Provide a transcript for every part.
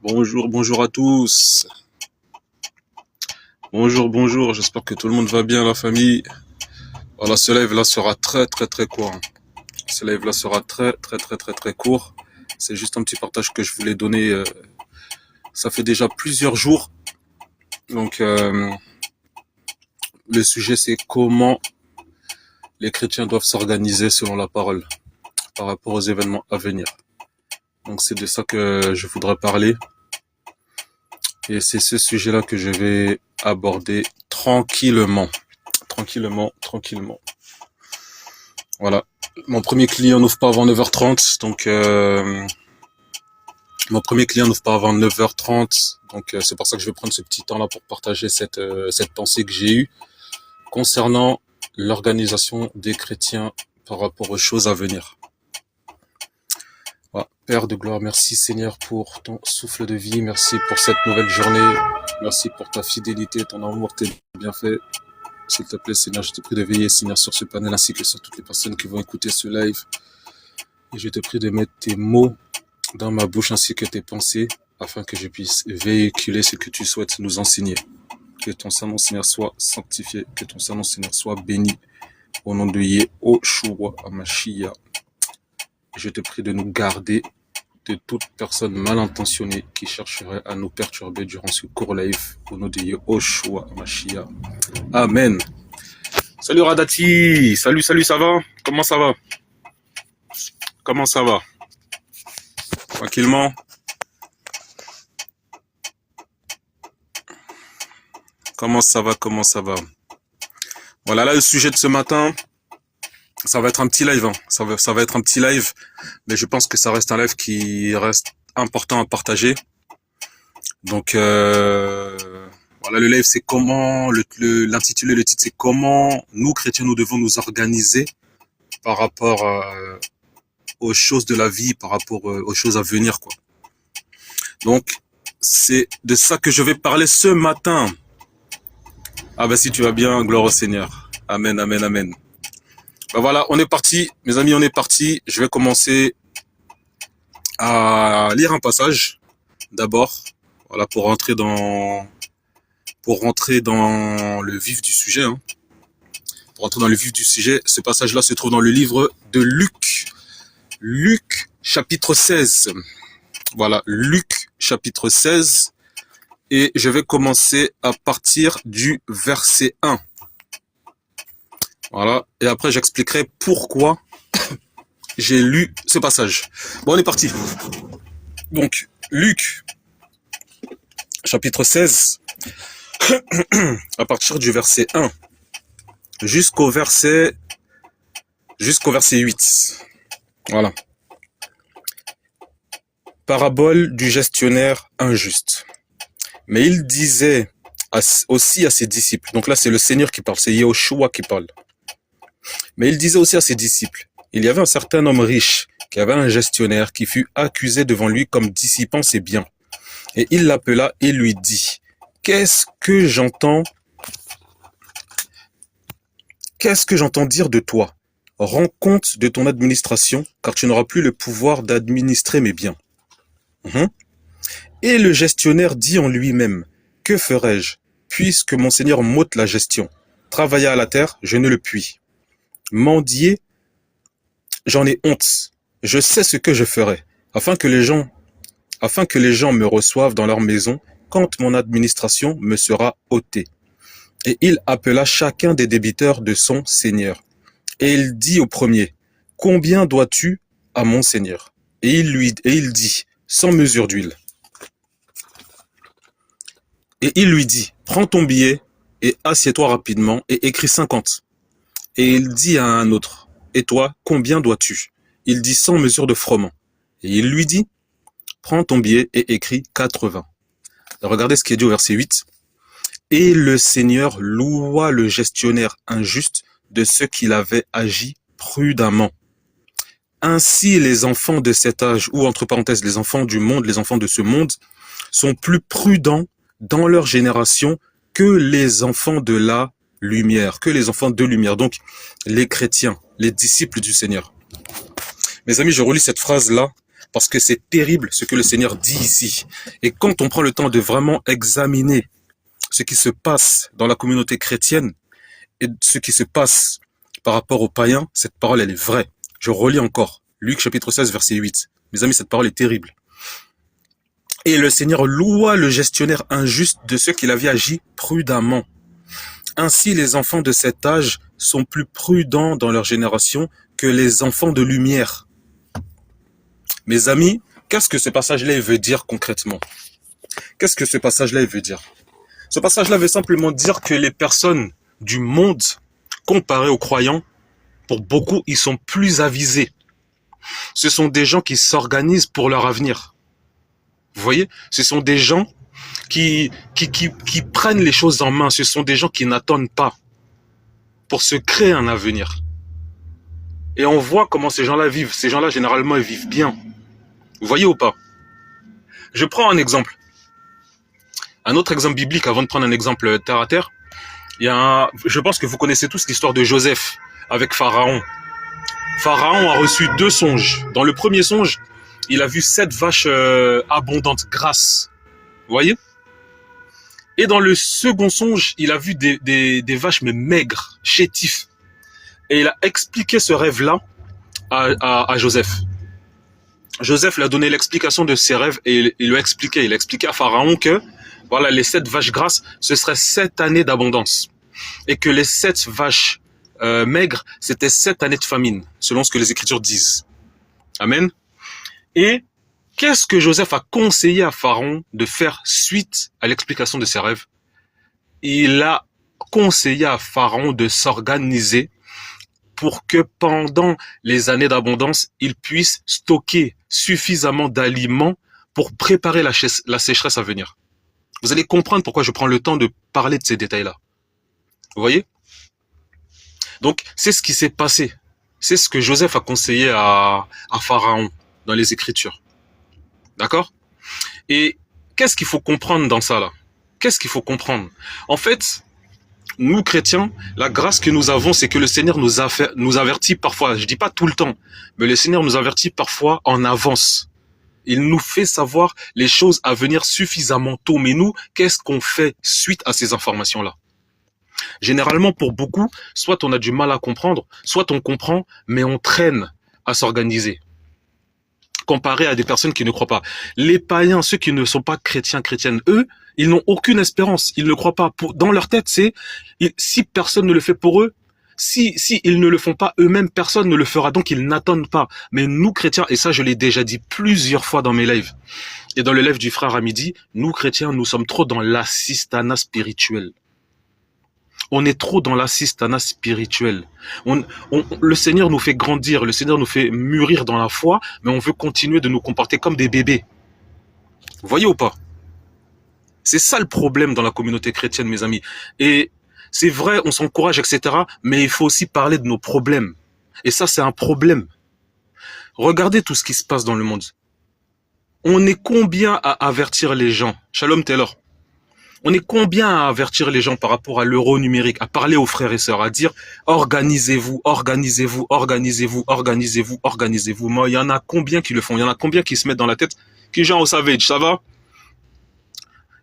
Bonjour, bonjour à tous. Bonjour, bonjour. J'espère que tout le monde va bien, la famille. Voilà, ce live là sera très court. Ce live là sera très court. C'est juste un petit partage que je voulais donner. Ça fait déjà plusieurs jours. Donc, le sujet c'est comment les chrétiens doivent s'organiser selon la parole par rapport aux événements à venir. Donc, c'est de ça que je voudrais parler. Et c'est ce sujet-là que je vais aborder tranquillement. Tranquillement. Voilà. Mon premier client n'ouvre pas avant 9h30. Donc, mon premier client n'ouvre pas avant 9h30. Donc, c'est pour ça que je vais prendre ce petit temps-là pour partager cette pensée que j'ai eue concernant l'organisation des chrétiens par rapport aux choses à venir. Voilà. Père de gloire, merci Seigneur pour ton souffle de vie. Merci pour cette nouvelle journée. Merci pour ta fidélité, ton amour, tes bienfaits. S'il te plaît, Seigneur, je te prie de veiller, Seigneur, sur ce panel ainsi que sur toutes les personnes qui vont écouter ce live. Et je te prie de mettre tes mots dans ma bouche ainsi que tes pensées afin que je puisse véhiculer ce que tu souhaites nous enseigner. Que ton Saint-Nom, Seigneur, soit sanctifié. Que ton Saint-Nom, Seigneur, soit béni. Au nom de Yehoshua HaMashiach. Je te prie de nous garder de toute personne mal intentionnée qui chercherait à nous perturber durant ce court live. Au nom de Yehoshua HaMashiach. Amen. Salut Radati. Salut, ça va? Comment ça va? Comment ça va? Tranquillement. Comment ça va? Voilà, là, le sujet de ce matin, ça va être un petit live. Hein. Ça va être un petit live, mais je pense que ça reste un live qui reste important à partager. Donc, voilà, le live, c'est comment, l'intitulé, le titre, c'est comment nous, chrétiens, nous devons nous organiser par rapport aux choses de la vie, par rapport aux choses à venir, quoi. Donc, c'est de ça que je vais parler ce matin. Ah ben si tu vas bien, gloire au Seigneur. Amen. Ben voilà, on est parti, mes amis, on est parti. Je vais commencer à lire un passage d'abord, voilà, pour rentrer dans le vif du sujet. Hein. Pour rentrer dans le vif du sujet, ce passage-là se trouve dans le livre de Luc. Luc, chapitre 16. Voilà, Luc, chapitre 16. Et je vais commencer à partir du verset 1. Voilà. Et après, j'expliquerai pourquoi j'ai lu ce passage. Bon, on est parti. Donc, Luc, chapitre 16, à partir du verset 1 jusqu'au verset 8. Voilà. Parabole du gestionnaire injuste. Mais il disait aussi à ses disciples, donc là c'est le Seigneur qui parle, c'est Yehoshua qui parle. Mais il disait aussi à ses disciples, il y avait un certain homme riche qui avait un gestionnaire qui fut accusé devant lui comme dissipant ses biens. Et il l'appela et lui dit, qu'est-ce que j'entends dire de toi? Rends compte de ton administration, car tu n'auras plus le pouvoir d'administrer mes biens. Et le gestionnaire dit en lui-même, que ferai-je, puisque mon Seigneur m'ôte la gestion? Travailler à la terre, je ne le puis. Mendier, j'en ai honte. Je sais ce que je ferai, afin que les gens me reçoivent dans leur maison quand mon administration me sera ôtée. Et il appela chacun des débiteurs de son Seigneur. Et il dit au premier, combien dois-tu à mon Seigneur? Et il dit, 100 mesures d'huile. Et il lui dit, prends ton billet et assieds-toi rapidement et écris 50. Et il dit à un autre, et toi, combien dois-tu? Il dit 100 mesures de froment. Et il lui dit, prends ton billet et écris 80. Et regardez ce qui est dit au verset 8. Et le Seigneur loua le gestionnaire injuste de ce qu'il avait agi prudemment. Ainsi, les enfants de cet âge, ou entre parenthèses, les enfants du monde, les enfants de ce monde, sont plus prudents dans leur génération que les enfants de la lumière, donc les chrétiens, les disciples du Seigneur. Mes amis, je relis cette phrase-là Parce que c'est terrible ce que le Seigneur dit ici. Et quand on prend le temps de vraiment examiner ce qui se passe dans la communauté chrétienne et ce qui se passe par rapport aux païens, cette parole, elle est vraie. Je relis encore. Luc chapitre 16, verset 8. Mes amis, cette parole est terrible. Et le Seigneur loua le gestionnaire injuste de ceux qu'il avait agi prudemment. Ainsi, les enfants de cet âge sont plus prudents dans leur génération que les enfants de lumière. Mes amis, qu'est-ce que ce passage-là veut dire concrètement? Qu'est-ce que ce passage-là veut dire? Ce passage-là veut simplement dire que les personnes du monde, comparées aux croyants, pour beaucoup, ils sont plus avisés. Ce sont des gens qui s'organisent pour leur avenir. Vous voyez, ce sont des gens qui prennent les choses en main. Ce sont des gens qui n'attendent pas pour se créer un avenir. Et on voit comment ces gens-là vivent. Ces gens-là, généralement, ils vivent bien. Vous voyez ou pas? Je prends un exemple. Un autre exemple biblique avant de prendre un exemple terre à terre. Je pense que vous connaissez tous l'histoire de Joseph avec Pharaon. Pharaon a reçu 2 songes. Dans le premier songe, il a vu 7 vaches abondantes, grasses. Vous voyez? Et dans le second songe, il a vu des vaches mais maigres, chétifs. Et il a expliqué ce rêve-là à Joseph. Joseph lui a donné l'explication de ses rêves et il lui a expliqué. Il a expliqué à Pharaon que voilà, les 7 vaches grasses, ce serait 7 années d'abondance. Et que les 7 vaches maigres, c'était 7 années de famine, selon ce que les Écritures disent. Amen. Et qu'est-ce que Joseph a conseillé à Pharaon de faire suite à l'explication de ses rêves? Il a conseillé à Pharaon de s'organiser pour que pendant les années d'abondance, il puisse stocker suffisamment d'aliments pour préparer la sécheresse à venir. Vous allez comprendre pourquoi je prends le temps de parler de ces détails-là. Vous voyez? Donc, c'est ce qui s'est passé. C'est ce que Joseph a conseillé à Pharaon dans les Écritures. D'accord? Et qu'est-ce qu'il faut comprendre dans ça là? Qu'est-ce qu'il faut comprendre? En fait, nous chrétiens, la grâce que nous avons, c'est que le Seigneur nous avertit parfois, je dis pas tout le temps, mais le Seigneur nous avertit parfois en avance. Il nous fait savoir les choses à venir suffisamment tôt. Mais nous, qu'est-ce qu'on fait suite à ces informations-là? Généralement, pour beaucoup, soit on a du mal à comprendre, soit on comprend, mais on traîne à s'organiser. Comparé à des personnes qui ne croient pas. Les païens, ceux qui ne sont pas chrétiens, chrétiennes, eux, ils n'ont aucune espérance. Ils ne croient pas. Dans leur tête, c'est si personne ne le fait pour eux, si ils ne le font pas eux-mêmes, personne ne le fera. Donc ils n'attendent pas. Mais nous chrétiens, et ça je l'ai déjà dit plusieurs fois dans mes lives, et dans le live du frère à midi, nous chrétiens, nous sommes trop dans l'assistanat spirituel. On est trop dans l'assistanat spirituel. Le Seigneur nous fait grandir, le Seigneur nous fait mûrir dans la foi, mais on veut continuer de nous comporter comme des bébés. Vous voyez ou pas? C'est ça le problème dans la communauté chrétienne, mes amis. Et c'est vrai, on s'encourage, etc. Mais il faut aussi parler de nos problèmes. Et ça, c'est un problème. Regardez tout ce qui se passe dans le monde. On est combien à avertir les gens? Shalom Taylor. On est combien à avertir les gens par rapport à l'euro numérique, à parler aux frères et sœurs, à dire organisez-vous, organisez-vous, organisez-vous, organisez-vous, organisez-vous. Moi, il y en a combien qui le font? Il y en a combien qui se mettent dans la tête? Qui genre au savage, ça va?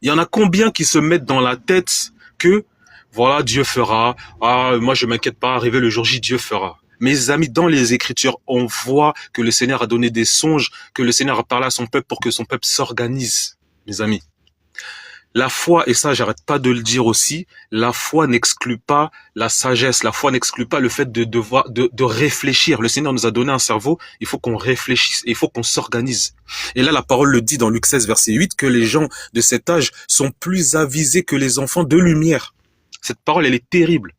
Il y en a combien qui se mettent dans la tête que voilà, Dieu fera. Ah, moi je m'inquiète pas, arrivé le jour J, Dieu fera. Mes amis, dans les Écritures, on voit que le Seigneur a donné des songes, que le Seigneur a parlé à son peuple pour que son peuple s'organise, mes amis. La foi, et ça j'arrête pas de le dire aussi, la foi n'exclut pas la sagesse, la foi n'exclut pas le fait de réfléchir. Le Seigneur nous a donné un cerveau, il faut qu'on réfléchisse, il faut qu'on s'organise. Et là la parole le dit dans Luc 16 verset 8 que les gens de cet âge sont plus avisés que les enfants de lumière. Cette parole elle est terrible.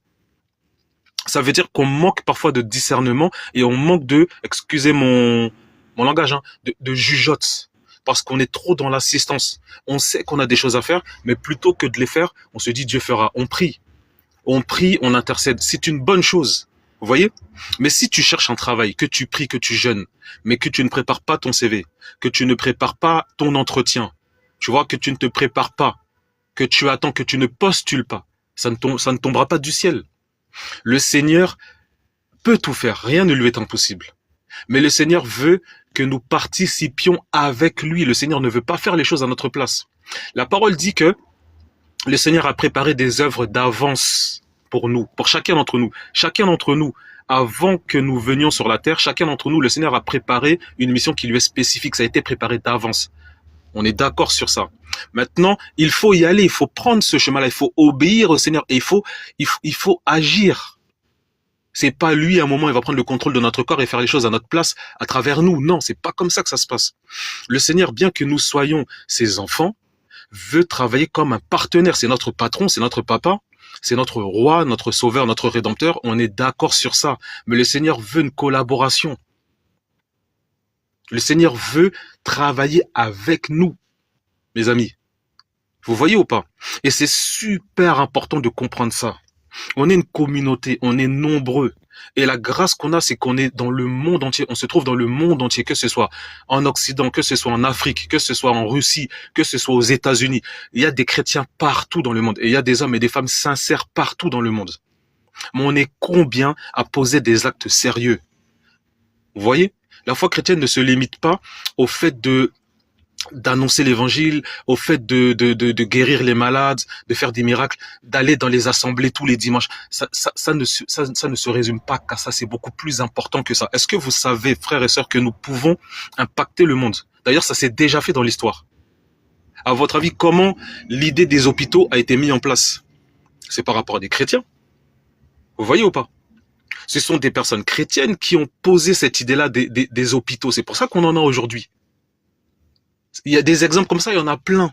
Ça veut dire qu'on manque parfois de discernement et on manque de, excusez mon langage, hein, de jugeote. Parce qu'on est trop dans l'assistance. On sait qu'on a des choses à faire, mais plutôt que de les faire, on se dit Dieu fera. On prie, on intercède. C'est une bonne chose, vous voyez. Mais si tu cherches un travail, que tu pries, que tu jeûnes, mais que tu ne prépares pas ton CV, que tu ne prépares pas ton entretien, tu vois, que tu ne te prépares pas, que tu attends, que tu ne postules pas, ça ne tombera pas du ciel. Le Seigneur peut tout faire, rien ne lui est impossible. Mais le Seigneur veut que nous participions avec lui. Le Seigneur ne veut pas faire les choses à notre place. La parole dit que le Seigneur a préparé des œuvres d'avance pour nous, pour chacun d'entre nous. Chacun d'entre nous, avant que nous venions sur la terre, chacun d'entre nous, le Seigneur a préparé une mission qui lui est spécifique. Ça a été préparé d'avance. On est d'accord sur ça. Maintenant, il faut y aller, il faut prendre ce chemin-là, il faut obéir au Seigneur et il faut agir. C'est pas lui, à un moment, il va prendre le contrôle de notre corps et faire les choses à notre place, à travers nous. Non, c'est pas comme ça que ça se passe. Le Seigneur, bien que nous soyons ses enfants, veut travailler comme un partenaire. C'est notre patron, c'est notre papa, c'est notre roi, notre sauveur, notre rédempteur. On est d'accord sur ça. Mais le Seigneur veut une collaboration. Le Seigneur veut travailler avec nous, mes amis. Vous voyez ou pas? Et c'est super important de comprendre ça. On est une communauté, on est nombreux. Et la grâce qu'on a, c'est qu'on est dans le monde entier. On se trouve dans le monde entier, que ce soit en Occident, que ce soit en Afrique, que ce soit en Russie, que ce soit aux États-Unis. Il y a des chrétiens partout dans le monde. Et il y a des hommes et des femmes sincères partout dans le monde. Mais on est combien à poser des actes sérieux? Vous voyez? La foi chrétienne ne se limite pas au fait d'annoncer l'évangile, au fait de guérir les malades, de faire des miracles, d'aller dans les assemblées tous les dimanches. Ça ne se résume pas qu'à ça, c'est beaucoup plus important que ça. Est-ce que vous savez, frères et sœurs, que nous pouvons impacter le monde? D'ailleurs, ça s'est déjà fait dans l'histoire. À votre avis, comment l'idée des hôpitaux a été mise en place? C'est par rapport à des chrétiens. Vous voyez ou pas? Ce sont des personnes chrétiennes qui ont posé cette idée-là des hôpitaux. C'est pour ça qu'on en a aujourd'hui. Il y a des exemples comme ça, il y en a plein.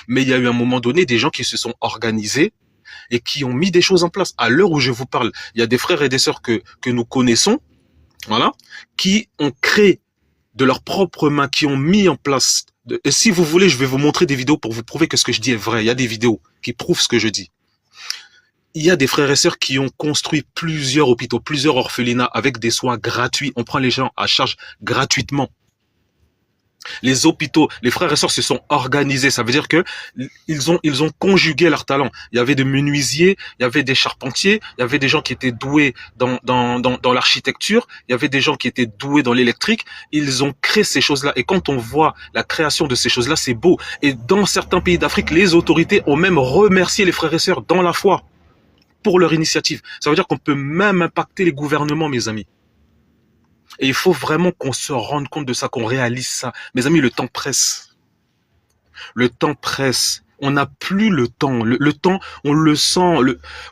Mais il y a eu à un moment donné des gens qui se sont organisés et qui ont mis des choses en place. À l'heure où je vous parle, il y a des frères et des sœurs que nous connaissons, voilà, qui ont créé de leurs propres mains, qui ont mis en place. Et si vous voulez, je vais vous montrer des vidéos pour vous prouver que ce que je dis est vrai. Il y a des vidéos qui prouvent ce que je dis. Il y a des frères et sœurs qui ont construit plusieurs hôpitaux, plusieurs orphelinats avec des soins gratuits. On prend les gens à charge gratuitement. Les hôpitaux, les frères et sœurs se sont organisés. Ça veut dire que ils ont conjugué leurs talents. Il y avait des menuisiers, il y avait des charpentiers, il y avait des gens qui étaient doués dans l'architecture, il y avait des gens qui étaient doués dans l'électrique. Ils ont créé ces choses-là. Et quand on voit la création de ces choses-là, c'est beau. Et dans certains pays d'Afrique, les autorités ont même remercié les frères et sœurs dans la foi pour leur initiative. Ça veut dire qu'on peut même impacter les gouvernements, mes amis. Et il faut vraiment qu'on se rende compte de ça, qu'on réalise ça. Mes amis, le temps presse. Le temps presse. On n'a plus le temps. Le temps, on le sent.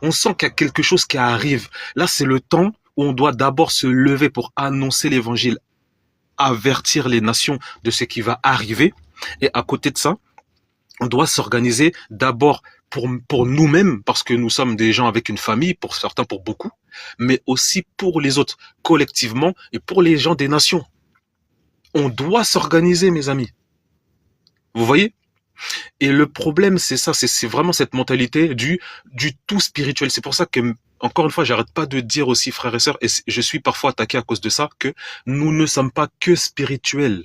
On sent qu'il y a quelque chose qui arrive. Là, c'est le temps où on doit d'abord se lever pour annoncer l'évangile, avertir les nations de ce qui va arriver. Et à côté de ça, on doit s'organiser d'abord pour nous-mêmes, parce que nous sommes des gens avec une famille, pour certains, pour beaucoup, mais aussi pour les autres, collectivement, et pour les gens des nations. On doit s'organiser, mes amis. Vous voyez? Et le problème, c'est ça, c'est vraiment cette mentalité du tout spirituel. C'est pour ça que, encore une fois, j'arrête pas de dire aussi, frères et sœurs, et je suis parfois attaqué à cause de ça, que nous ne sommes pas que spirituels.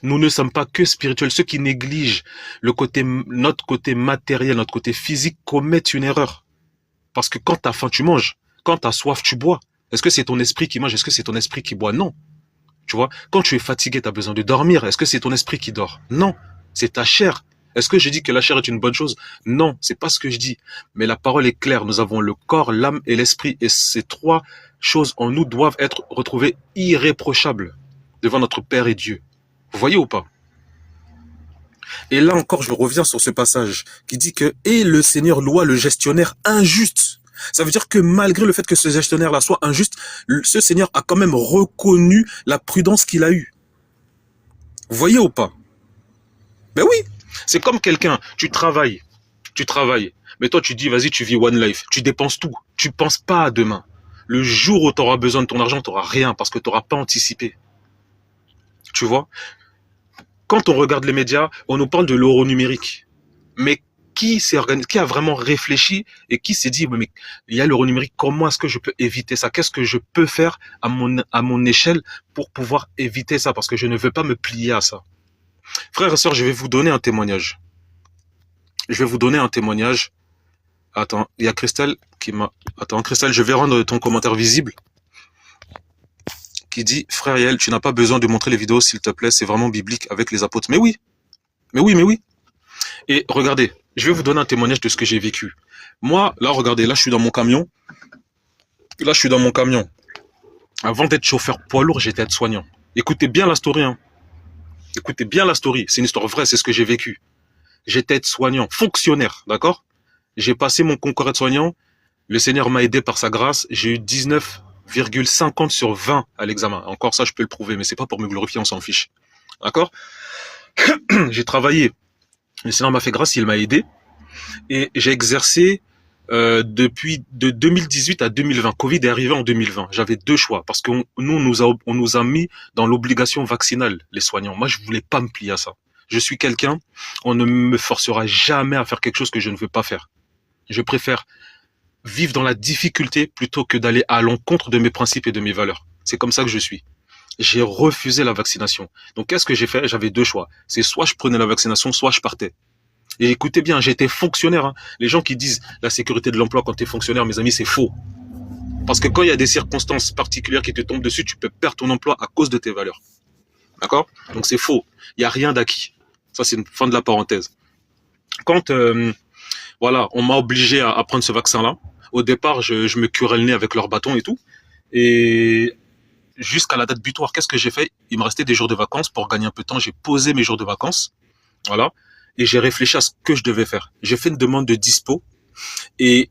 Nous ne sommes pas que spirituels. Ceux qui négligent notre côté matériel, notre côté physique, commettent une erreur. Parce que quand tu as faim, tu manges. Quand tu as soif, tu bois. Est-ce que c'est ton esprit qui mange? Est-ce que c'est ton esprit qui boit? Non. Tu vois, quand tu es fatigué, tu as besoin de dormir. Est-ce que c'est ton esprit qui dort? Non. C'est ta chair. Est-ce que je dis que la chair est une bonne chose? Non, c'est pas ce que je dis. Mais la parole est claire. Nous avons le corps, l'âme et l'esprit. Et ces trois choses en nous doivent être retrouvées irréprochables devant notre Père et Dieu. Vous voyez ou pas? Et là encore, je reviens sur ce passage qui dit que « Et le Seigneur loua le gestionnaire injuste ». Ça veut dire que malgré le fait que ce gestionnaire-là soit injuste, ce Seigneur a quand même reconnu la prudence qu'il a eue. Vous voyez ou pas? Ben oui, c'est comme quelqu'un, tu travailles, mais toi tu dis vas-y tu vis one life, tu dépenses tout, tu penses pas à demain. Le jour où tu auras besoin de ton argent, tu n'auras rien parce que tu n'auras pas anticipé. Tu vois? Quand on regarde les médias, on nous parle de l'euro numérique. Mais qui a vraiment réfléchi et qui s'est dit, mais il y a l'euro numérique, comment est-ce que je peux éviter ça? Qu'est-ce que je peux faire à mon échelle pour pouvoir éviter ça? Parce que je ne veux pas me plier à ça. Frères et sœurs, je vais vous donner un témoignage. Attends, il y a Christelle qui m'a... Attends, Christelle, je vais rendre ton commentaire visible. qui dit, frère Yael, tu n'as pas besoin de montrer les vidéos, s'il te plaît, c'est vraiment biblique avec les apôtres. Mais oui, mais oui, mais oui. Et regardez, je vais vous donner un témoignage de ce que j'ai vécu. Moi, là, regardez, là, je suis dans mon camion. Là, je suis dans mon camion. Avant d'être chauffeur poids lourd, j'étais aide-soignant. Écoutez bien la story, hein. Écoutez bien la story. C'est une histoire vraie, c'est ce que j'ai vécu. J'étais aide-soignant, fonctionnaire, d'accord? J'ai passé mon concours aide-soignant. Le Seigneur m'a aidé par sa grâce. J'ai eu 19,50 sur 20 à l'examen. Encore ça, je peux le prouver, mais c'est pas pour me glorifier, on s'en fiche. D'accord? J'ai travaillé. Le Seigneur m'a fait grâce, il m'a aidé. Et j'ai exercé depuis de 2018 à 2020. Covid est arrivé en 2020. J'avais deux choix parce qu'on nous a mis dans l'obligation vaccinale, les soignants. Moi, je voulais pas me plier à ça. Je suis quelqu'un, on ne me forcera jamais à faire quelque chose que je ne veux pas faire. Je préfère vivre dans la difficulté plutôt que d'aller à l'encontre de mes principes et de mes valeurs. C'est comme ça que je suis. J'ai refusé la vaccination. Donc, qu'est-ce que j'ai fait? J'avais deux choix. C'est soit je prenais la vaccination, soit je partais. Et écoutez bien, j'étais fonctionnaire. Hein. Les gens qui disent la sécurité de l'emploi quand tu es fonctionnaire, mes amis, c'est faux. Parce que quand il y a des circonstances particulières qui te tombent dessus, tu peux perdre ton emploi à cause de tes valeurs. D'accord? Donc c'est faux. Il n'y a rien d'acquis. Ça, c'est une fin de la parenthèse. Quand voilà, on m'a obligé à prendre ce vaccin-là, au départ, je me curais le nez avec leur bâton et tout. Et jusqu'à la date butoir, qu'est-ce que j'ai fait? Il me restait des jours de vacances. Pour gagner un peu de temps, j'ai posé mes jours de vacances. Voilà. Et j'ai réfléchi à ce que je devais faire. J'ai fait une demande de dispo et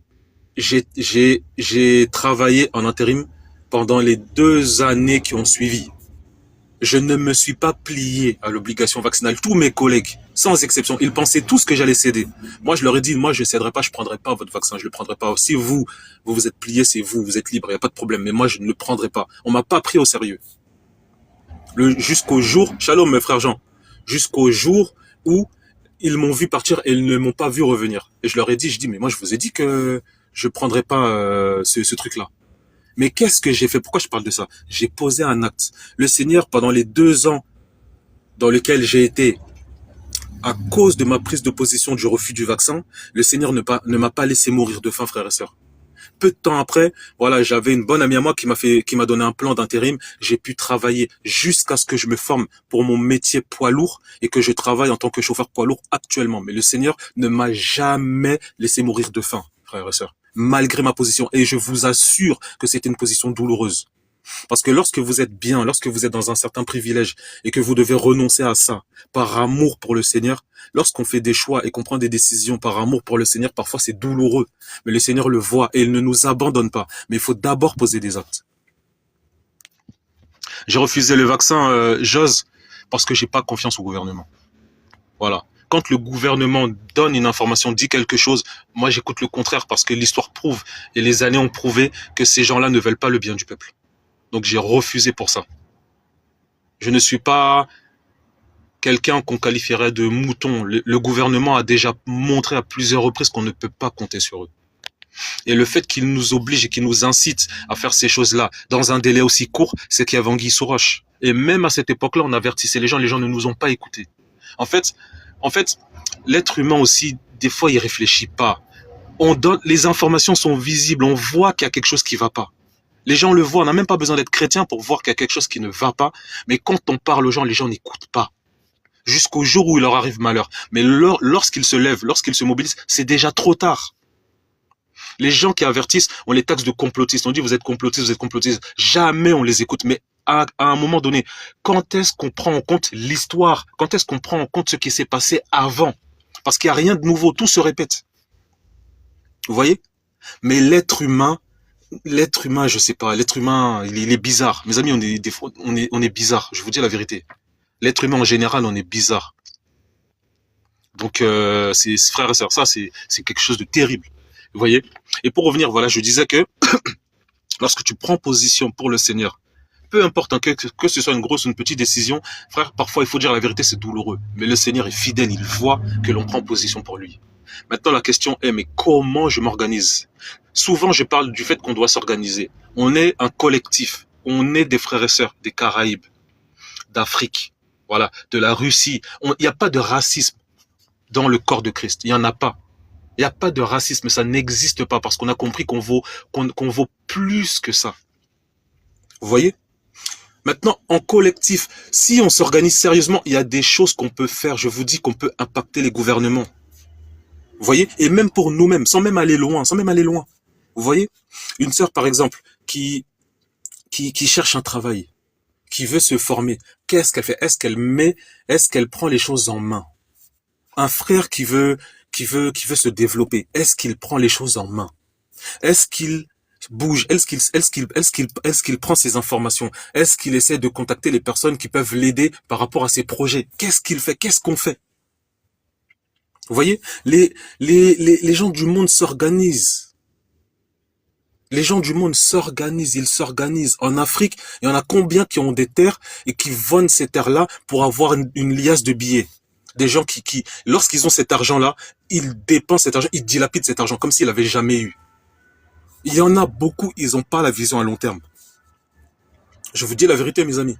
j'ai travaillé en intérim pendant les 2 années qui ont suivi. Je ne me suis pas plié à l'obligation vaccinale. Tous mes collègues, sans exception, ils pensaient tous que j'allais céder. Moi, je leur ai dit, moi, je céderai pas, je prendrai pas votre vaccin, je le prendrai pas. Si vous vous êtes plié, c'est vous, vous êtes libre, il n'y a pas de problème. Mais moi, je ne le prendrai pas. On m'a pas pris au sérieux. Jusqu'au jour, shalom, mes frères Jean, jusqu'au jour où ils m'ont vu partir et ils ne m'ont pas vu revenir. Et je leur ai dit, mais moi je vous ai dit que je prendrais pas ce truc-là. Mais qu'est-ce que j'ai fait? Pourquoi je parle de ça? J'ai posé un acte. Le Seigneur, pendant les 2 ans dans lesquels j'ai été, à cause de ma prise de position du refus du vaccin, le Seigneur ne m'a pas laissé mourir de faim, frères et sœurs. Peu de temps après, voilà, j'avais une bonne amie à moi qui m'a donné un plan d'intérim. J'ai pu travailler jusqu'à ce que je me forme pour mon métier poids lourd et que je travaille en tant que chauffeur poids lourd actuellement. Mais le Seigneur ne m'a jamais laissé mourir de faim, frères et sœurs, malgré ma position. Et je vous assure que c'était une position douloureuse. Parce que lorsque vous êtes bien, lorsque vous êtes dans un certain privilège et que vous devez renoncer à ça par amour pour le Seigneur, lorsqu'on fait des choix et qu'on prend des décisions par amour pour le Seigneur, parfois c'est douloureux. Mais le Seigneur le voit et il ne nous abandonne pas. Mais il faut d'abord poser des actes. J'ai refusé le vaccin, j'ose, parce que j'ai pas confiance au gouvernement. Voilà. Quand le gouvernement donne une information, dit quelque chose, moi j'écoute le contraire parce que l'histoire prouve et les années ont prouvé que ces gens-là ne veulent pas le bien du peuple. Donc j'ai refusé pour ça. Je ne suis pas quelqu'un qu'on qualifierait de mouton. Le gouvernement a déjà montré à plusieurs reprises qu'on ne peut pas compter sur eux. Et le fait qu'il nous oblige et qu'il nous incite à faire ces choses-là dans un délai aussi court, c'est qu'il y a anguille sous roche. Et même à cette époque-là, on avertissait les gens ne nous ont pas écoutés. En fait, l'être humain aussi, des fois, il réfléchit pas. Les informations sont visibles, on voit qu'il y a quelque chose qui va pas. Les gens le voient, on n'a même pas besoin d'être chrétien pour voir qu'il y a quelque chose qui ne va pas. Mais quand on parle aux gens, les gens n'écoutent pas. Jusqu'au jour où il leur arrive malheur. Mais lorsqu'ils se lèvent, lorsqu'ils se mobilisent, c'est déjà trop tard. Les gens qui avertissent, on les taxe de complotistes. On dit vous êtes complotistes, vous êtes complotistes. Jamais on les écoute. Mais à un moment donné, quand est-ce qu'on prend en compte l'histoire? Quand est-ce qu'on prend en compte ce qui s'est passé avant? Parce qu'il n'y a rien de nouveau, tout se répète. Vous voyez? Mais l'être humain, je sais pas, l'être humain, il est bizarre. Mes amis, on est bizarre. Je vous dis la vérité. L'être humain en général, on est bizarre. Donc, c'est frères et sœurs, ça, c'est quelque chose de terrible. Vous voyez? Et pour revenir, voilà, je disais que lorsque tu prends position pour le Seigneur, peu importe que ce soit une grosse ou une petite décision, frère, parfois il faut dire la vérité, c'est douloureux. Mais le Seigneur est fidèle, il voit que l'on prend position pour lui. Maintenant, la question est, mais comment je m'organise? Souvent, je parle du fait qu'on doit s'organiser. On est un collectif. On est des frères et sœurs des Caraïbes, d'Afrique, voilà, de la Russie. Il n'y a pas de racisme dans le corps de Christ. Il n'y en a pas. Il n'y a pas de racisme. Ça n'existe pas parce qu'on a compris qu'on vaut plus que ça. Vous voyez? Maintenant, en collectif, si on s'organise sérieusement, il y a des choses qu'on peut faire. Je vous dis qu'on peut impacter les gouvernements. Vous voyez? Et même pour nous-mêmes, sans même aller loin, sans même aller loin. Vous voyez? Une sœur, par exemple, qui cherche un travail, qui veut se former, qu'est-ce qu'elle fait? Est-ce qu'elle prend les choses en main? Un frère qui veut se développer, est-ce qu'il prend les choses en main? Est-ce qu'il bouge? Est-ce qu'il prend ses informations? Est-ce qu'il essaie de contacter les personnes qui peuvent l'aider par rapport à ses projets? Qu'est-ce qu'il fait? Qu'est-ce qu'on fait? Vous voyez, les gens du monde s'organisent. Les gens du monde s'organisent, ils s'organisent. En Afrique, il y en a combien qui ont des terres et qui vendent ces terres-là pour avoir une liasse de billets? Des gens qui lorsqu'ils ont cet argent-là, ils dépensent cet argent, ils dilapident cet argent comme s'ils l'avaient jamais eu. Il y en a beaucoup, ils n'ont pas la vision à long terme. Je vous dis la vérité, mes amis.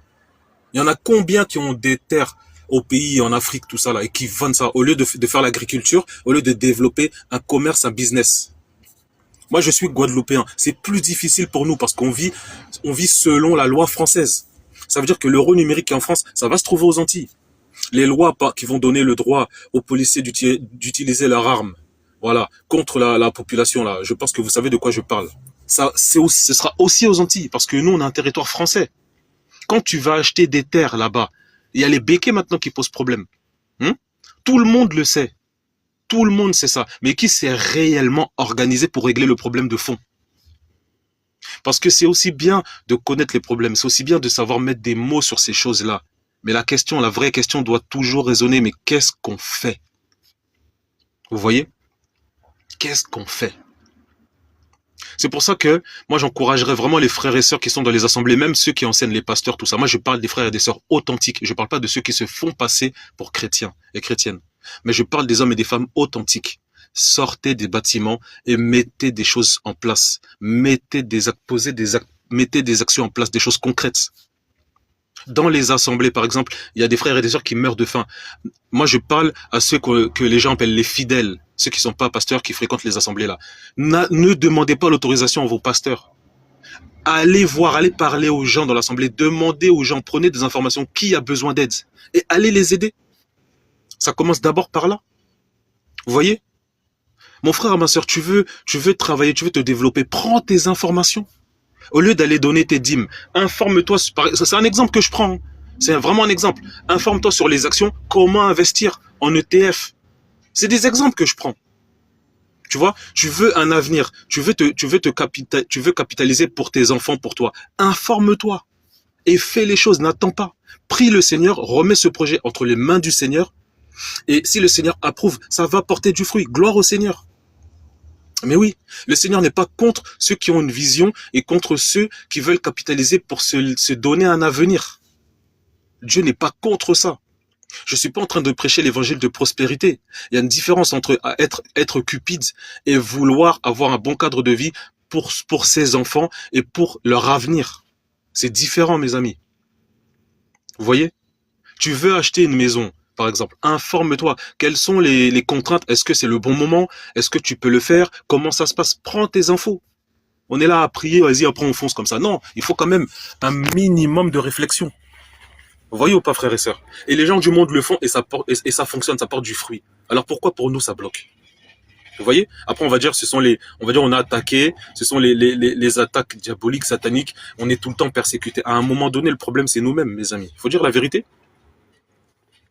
Il y en a combien qui ont des terres au pays, en Afrique, tout ça là, et qui vendent ça, au lieu de faire l'agriculture, au lieu de développer un commerce, un business. Moi, je suis guadeloupéen. C'est plus difficile pour nous parce on vit selon la loi française. Ça veut dire que l'euro numérique en France, ça va se trouver aux Antilles. Les lois qui vont donner le droit aux policiers d'utiliser leurs armes, voilà, contre la population là. Je pense que vous savez de quoi je parle. Ça, ce sera aussi aux Antilles parce que nous, on a un territoire français. Quand tu vas acheter des terres là-bas, il y a les béquets maintenant qui posent problème. Tout le monde le sait. Tout le monde sait ça. Mais qui s'est réellement organisé pour régler le problème de fond? Parce que c'est aussi bien de connaître les problèmes, c'est aussi bien de savoir mettre des mots sur ces choses-là. Mais la vraie question doit toujours résonner, mais qu'est-ce qu'on fait? Vous voyez? Qu'est-ce qu'on fait? C'est pour ça que moi j'encouragerais vraiment les frères et sœurs qui sont dans les assemblées, même ceux qui enseignent les pasteurs, tout ça. Moi je parle des frères et des sœurs authentiques. Je ne parle pas de ceux qui se font passer pour chrétiens et chrétiennes. Mais je parle des hommes et des femmes authentiques. Sortez des bâtiments et mettez des choses en place. Mettez des actions en place, des choses concrètes. Dans les assemblées, par exemple, il y a des frères et des sœurs qui meurent de faim. Moi, je parle à ceux que les gens appellent les fidèles, ceux qui ne sont pas pasteurs, qui fréquentent les assemblées là. Ne demandez pas l'autorisation à vos pasteurs. Allez voir, allez parler aux gens dans l'assemblée, demandez aux gens, prenez des informations, qui a besoin d'aide, et allez les aider. Ça commence d'abord par là. Vous voyez? Mon frère, ma sœur, tu veux travailler, tu veux te développer, prends tes informations. Au lieu d'aller donner tes dîmes, informe-toi. C'est un exemple que je prends. C'est vraiment un exemple. Informe-toi sur les actions, comment investir en ETF. C'est des exemples que je prends. Tu vois, tu veux un avenir, tu veux capitaliser pour tes enfants, pour toi. Informe-toi et fais les choses, n'attends pas. Prie le Seigneur, remets ce projet entre les mains du Seigneur. Et si le Seigneur approuve, ça va porter du fruit. Gloire au Seigneur. Mais oui, le Seigneur n'est pas contre ceux qui ont une vision et contre ceux qui veulent capitaliser pour se donner un avenir. Dieu n'est pas contre ça. Je suis pas en train de prêcher l'évangile de prospérité. Il y a une différence entre être cupide et vouloir avoir un bon cadre de vie pour ses enfants et pour leur avenir. C'est différent, mes amis. Vous voyez? Tu veux acheter une maison, par exemple, informe-toi. Quelles sont les contraintes? Est-ce que c'est le bon moment? Est-ce que tu peux le faire? Comment ça se passe? Prends tes infos. On est là à prier, vas-y, après on fonce comme ça. Non, il faut quand même un minimum de réflexion. Vous voyez ou pas, frères et sœurs? Et les gens du monde le font et ça fonctionne, ça porte du fruit. Alors pourquoi pour nous ça bloque? Vous voyez? Après on va dire on a attaqué, ce sont les attaques diaboliques, sataniques. On est tout le temps persécuté. À un moment donné, le problème c'est nous-mêmes, mes amis. Il faut dire la vérité.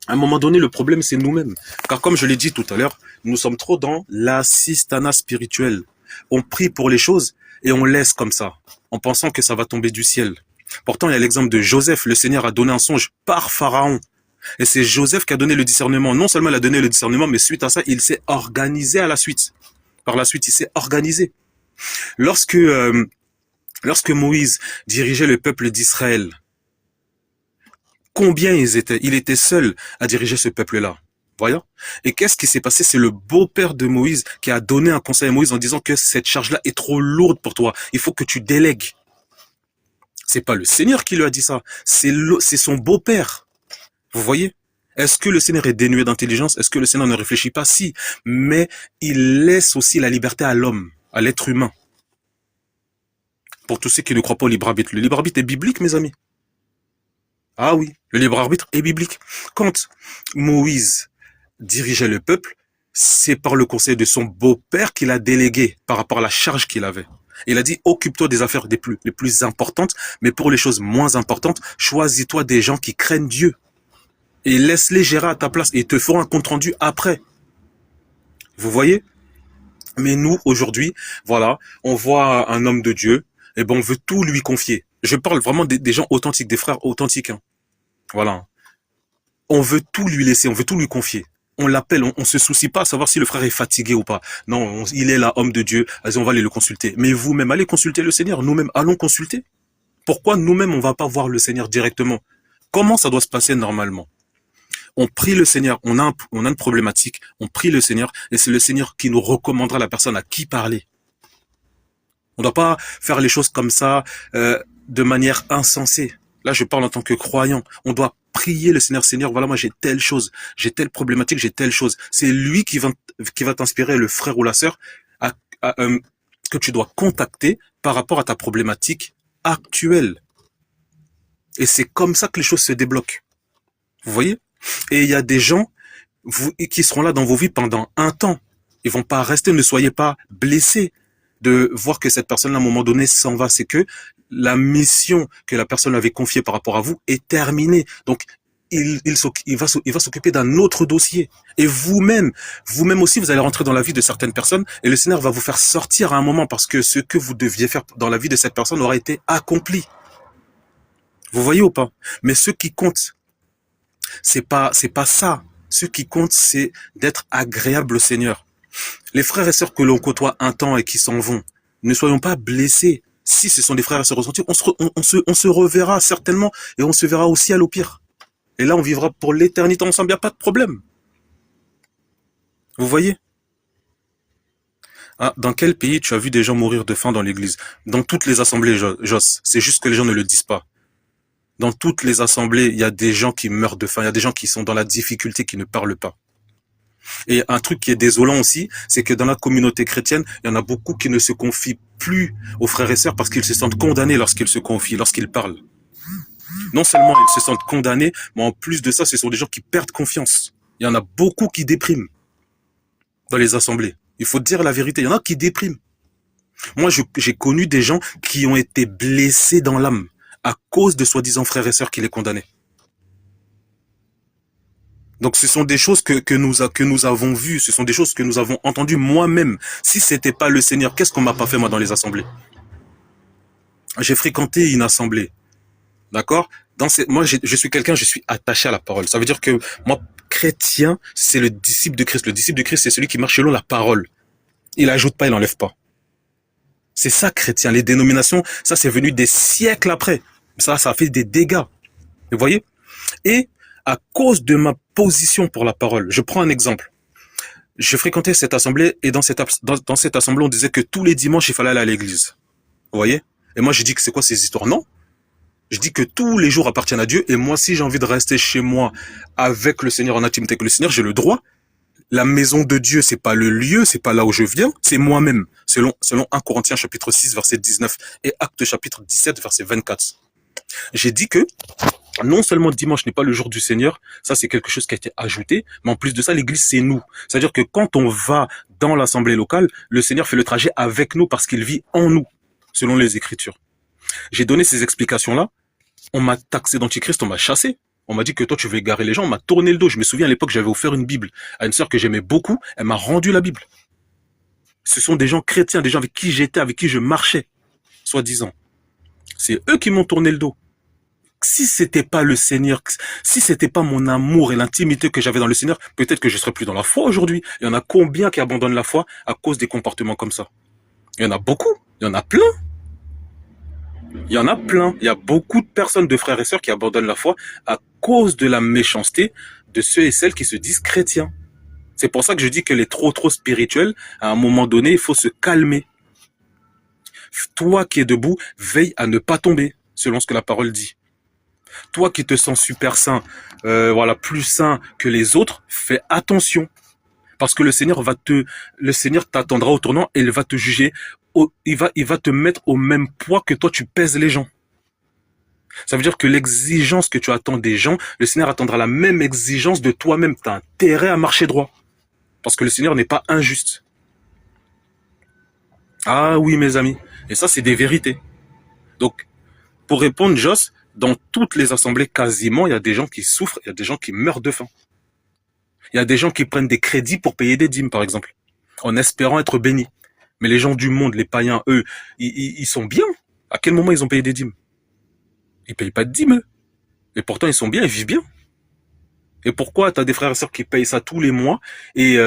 À un moment donné, le problème, c'est nous-mêmes. Car comme je l'ai dit tout à l'heure, nous sommes trop dans l'assistanat spirituel. On prie pour les choses et on laisse comme ça, en pensant que ça va tomber du ciel. Pourtant, il y a l'exemple de Joseph. Le Seigneur a donné un songe par Pharaon. Et c'est Joseph qui a donné le discernement. Non seulement il a donné le discernement, mais suite à ça, il s'est organisé à la suite. Par la suite, il s'est organisé. Lorsque Moïse dirigeait le peuple d'Israël, combien ils étaient? Il était seul à diriger ce peuple-là. Voyons. Et qu'est-ce qui s'est passé? C'est le beau-père de Moïse qui a donné un conseil à Moïse en disant que cette charge-là est trop lourde pour toi. Il faut que tu délègues. C'est pas le Seigneur qui lui a dit ça. C'est son beau-père. Vous voyez? Est-ce que le Seigneur est dénué d'intelligence? Est-ce que le Seigneur ne réfléchit pas? Si. Mais il laisse aussi la liberté à l'homme, à l'être humain. Pour tous ceux qui ne croient pas au libre arbitre. Le libre arbitre est biblique, mes amis. Ah oui, le libre arbitre est biblique. Quand Moïse dirigeait le peuple, c'est par le conseil de son beau-père qu'il a délégué par rapport à la charge qu'il avait. Il a dit, occupe-toi des affaires les plus importantes, mais pour les choses moins importantes, choisis-toi des gens qui craignent Dieu. Et laisse-les gérer à ta place et ils te feront un compte rendu après. Vous voyez? Mais nous, aujourd'hui, voilà, on voit un homme de Dieu, et ben on veut tout lui confier. Je parle vraiment des gens authentiques, des frères authentiques. Hein. Voilà. On veut tout lui laisser, on veut tout lui confier. On l'appelle, on se soucie pas à savoir si le frère est fatigué ou pas. Non, il est là, homme de Dieu, vas-y, on va aller le consulter. Mais vous-même, allez consulter le Seigneur, nous-mêmes, allons consulter. Pourquoi nous-mêmes, on va pas voir le Seigneur directement? Comment ça doit se passer normalement? On prie le Seigneur, on a une problématique, on prie le Seigneur, et c'est le Seigneur qui nous recommandera la personne à qui parler. On ne doit pas faire les choses comme ça, de manière insensée. Là, je parle en tant que croyant. On doit prier le Seigneur. Seigneur, voilà, moi j'ai telle chose, j'ai telle problématique, j'ai telle chose. C'est lui qui va t'inspirer, le frère ou la sœur, que tu dois contacter par rapport à ta problématique actuelle. Et c'est comme ça que les choses se débloquent. Vous voyez? Et il y a des gens qui seront là dans vos vies pendant un temps. Ils vont pas rester, ne soyez pas blessés de voir que cette personne à un moment donné s'en va. C'est que la mission que la personne avait confiée par rapport à vous est terminée. Donc, il va s'occuper d'un autre dossier. Et vous-même aussi, vous allez rentrer dans la vie de certaines personnes et le Seigneur va vous faire sortir à un moment parce que ce que vous deviez faire dans la vie de cette personne aura été accompli. Vous voyez ou pas? Mais ce qui compte, c'est pas ça. Ce qui compte, c'est d'être agréable au Seigneur. Les frères et sœurs que l'on côtoie un temps et qui s'en vont, ne soyons pas blessés. Si ce sont des frères et sœurs ressentis, on se reverra certainement et on se verra au ciel au pire. Et là, on vivra pour l'éternité ensemble, il n'y a pas de problème. Vous voyez? Ah, dans quel pays tu as vu des gens mourir de faim dans l'église? Dans toutes les assemblées, Joss. C'est juste que les gens ne le disent pas. Dans toutes les assemblées, il y a des gens qui meurent de faim, il y a des gens qui sont dans la difficulté, qui ne parlent pas. Et un truc qui est désolant aussi, c'est que dans la communauté chrétienne, il y en a beaucoup qui ne se confient plus aux frères et sœurs parce qu'ils se sentent condamnés lorsqu'ils se confient, lorsqu'ils parlent. Non seulement ils se sentent condamnés, mais en plus de ça, ce sont des gens qui perdent confiance. Il y en a beaucoup qui dépriment dans les assemblées. Il faut dire la vérité, il y en a qui dépriment. Moi, j'ai connu des gens qui ont été blessés dans l'âme à cause de soi-disant frères et sœurs qui les condamnaient. Donc ce sont des choses que nous avons vues, ce sont des choses que nous avons entendues moi-même. Si c'était pas le Seigneur, qu'est-ce qu'on m'a pas fait moi dans les assemblées? J'ai fréquenté une assemblée, d'accord? Moi je suis quelqu'un, je suis attaché à la parole. Ça veut dire que moi, chrétien, c'est le disciple de Christ. Le disciple de Christ, c'est celui qui marche selon la parole. Il ajoute pas, il enlève pas. C'est ça, chrétien. Les dénominations, ça c'est venu des siècles après. Ça a fait des dégâts. Vous voyez? Et à cause de ma position pour la parole, je prends un exemple. Je fréquentais cette assemblée et dans cette assemblée, on disait que tous les dimanches, il fallait aller à l'église. Vous voyez? Et moi, j'ai dit que c'est quoi ces histoires? Non. Je dis que tous les jours appartiennent à Dieu et moi, si j'ai envie de rester chez moi avec le Seigneur en intimité avec le Seigneur, j'ai le droit. La maison de Dieu, c'est pas le lieu, c'est pas là où je viens, c'est moi-même. Selon 1 Corinthiens chapitre 6, verset 19 et Actes chapitre 17, verset 24. J'ai dit que non seulement dimanche n'est pas le jour du Seigneur, ça c'est quelque chose qui a été ajouté, mais en plus de ça, l'église c'est nous. C'est-à-dire que quand on va dans l'assemblée locale, le Seigneur fait le trajet avec nous parce qu'il vit en nous, selon les Écritures. J'ai donné ces explications-là, on m'a taxé d'antichrist, on m'a chassé. On m'a dit que toi tu veux égarer les gens, on m'a tourné le dos. Je me souviens à l'époque, j'avais offert une Bible à une sœur que j'aimais beaucoup, elle m'a rendu la Bible. Ce sont des gens chrétiens, des gens avec qui j'étais, avec qui je marchais, soi-disant. C'est eux qui m'ont tourné le dos. Si c'était pas le Seigneur, si c'était pas mon amour et l'intimité que j'avais dans le Seigneur, peut-être que je serais plus dans la foi aujourd'hui. Il y en a combien qui abandonnent la foi à cause des comportements comme ça? Il y en a beaucoup, il y en a plein. Il y en a plein. Il y a beaucoup de personnes, de frères et sœurs qui abandonnent la foi à cause de la méchanceté de ceux et celles qui se disent chrétiens. C'est pour ça que je dis que les trop spirituels, à un moment donné, il faut se calmer. Toi qui es debout, veille à ne pas tomber, selon ce que la parole dit. Toi qui te sens super saint, voilà, plus saint que les autres, fais attention. Parce que le Seigneur t'attendra au tournant et il va te juger. Il va te mettre au même poids que toi tu pèses les gens. Ça veut dire que l'exigence que tu attends des gens, le Seigneur attendra la même exigence de toi-même. Tu as intérêt à marcher droit. Parce que le Seigneur n'est pas injuste. Ah oui, mes amis. Et ça, c'est des vérités. Donc, pour répondre, Joss, dans toutes les assemblées, quasiment, il y a des gens qui souffrent, il y a des gens qui meurent de faim. Il y a des gens qui prennent des crédits pour payer des dîmes, par exemple, en espérant être bénis. Mais les gens du monde, les païens, eux, ils sont bien. À quel moment ils ont payé des dîmes? Ils payent pas de dîmes, eux. Et pourtant, ils sont bien, ils vivent bien. Et pourquoi t'as des frères et sœurs qui payent ça tous les mois et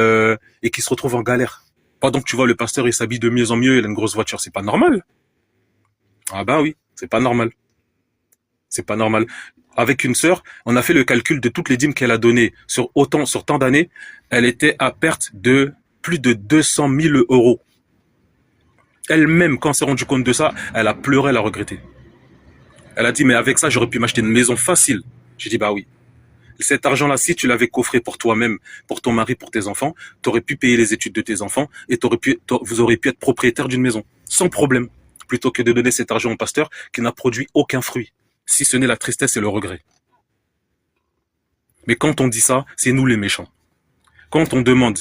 qui se retrouvent en galère? Pendant que tu vois le pasteur, il s'habille de mieux en mieux, il a une grosse voiture, c'est pas normal. Ah ben oui, c'est pas normal. C'est pas normal. Avec une sœur, on a fait le calcul de toutes les dîmes qu'elle a données sur tant d'années. Elle était à perte de plus de 200 000 euros. Elle-même, quand elle s'est rendue compte de ça, elle a pleuré, elle a regretté. Elle a dit, mais avec ça, j'aurais pu m'acheter une maison facile. J'ai dit, bah oui. Cet argent-là, si tu l'avais coffré pour toi-même, pour ton mari, pour tes enfants, tu aurais pu payer les études de tes enfants et vous auriez pu être propriétaire d'une maison, sans problème, plutôt que de donner cet argent au pasteur qui n'a produit aucun fruit, si ce n'est la tristesse et le regret. Mais quand on dit ça, c'est nous les méchants. Quand on demande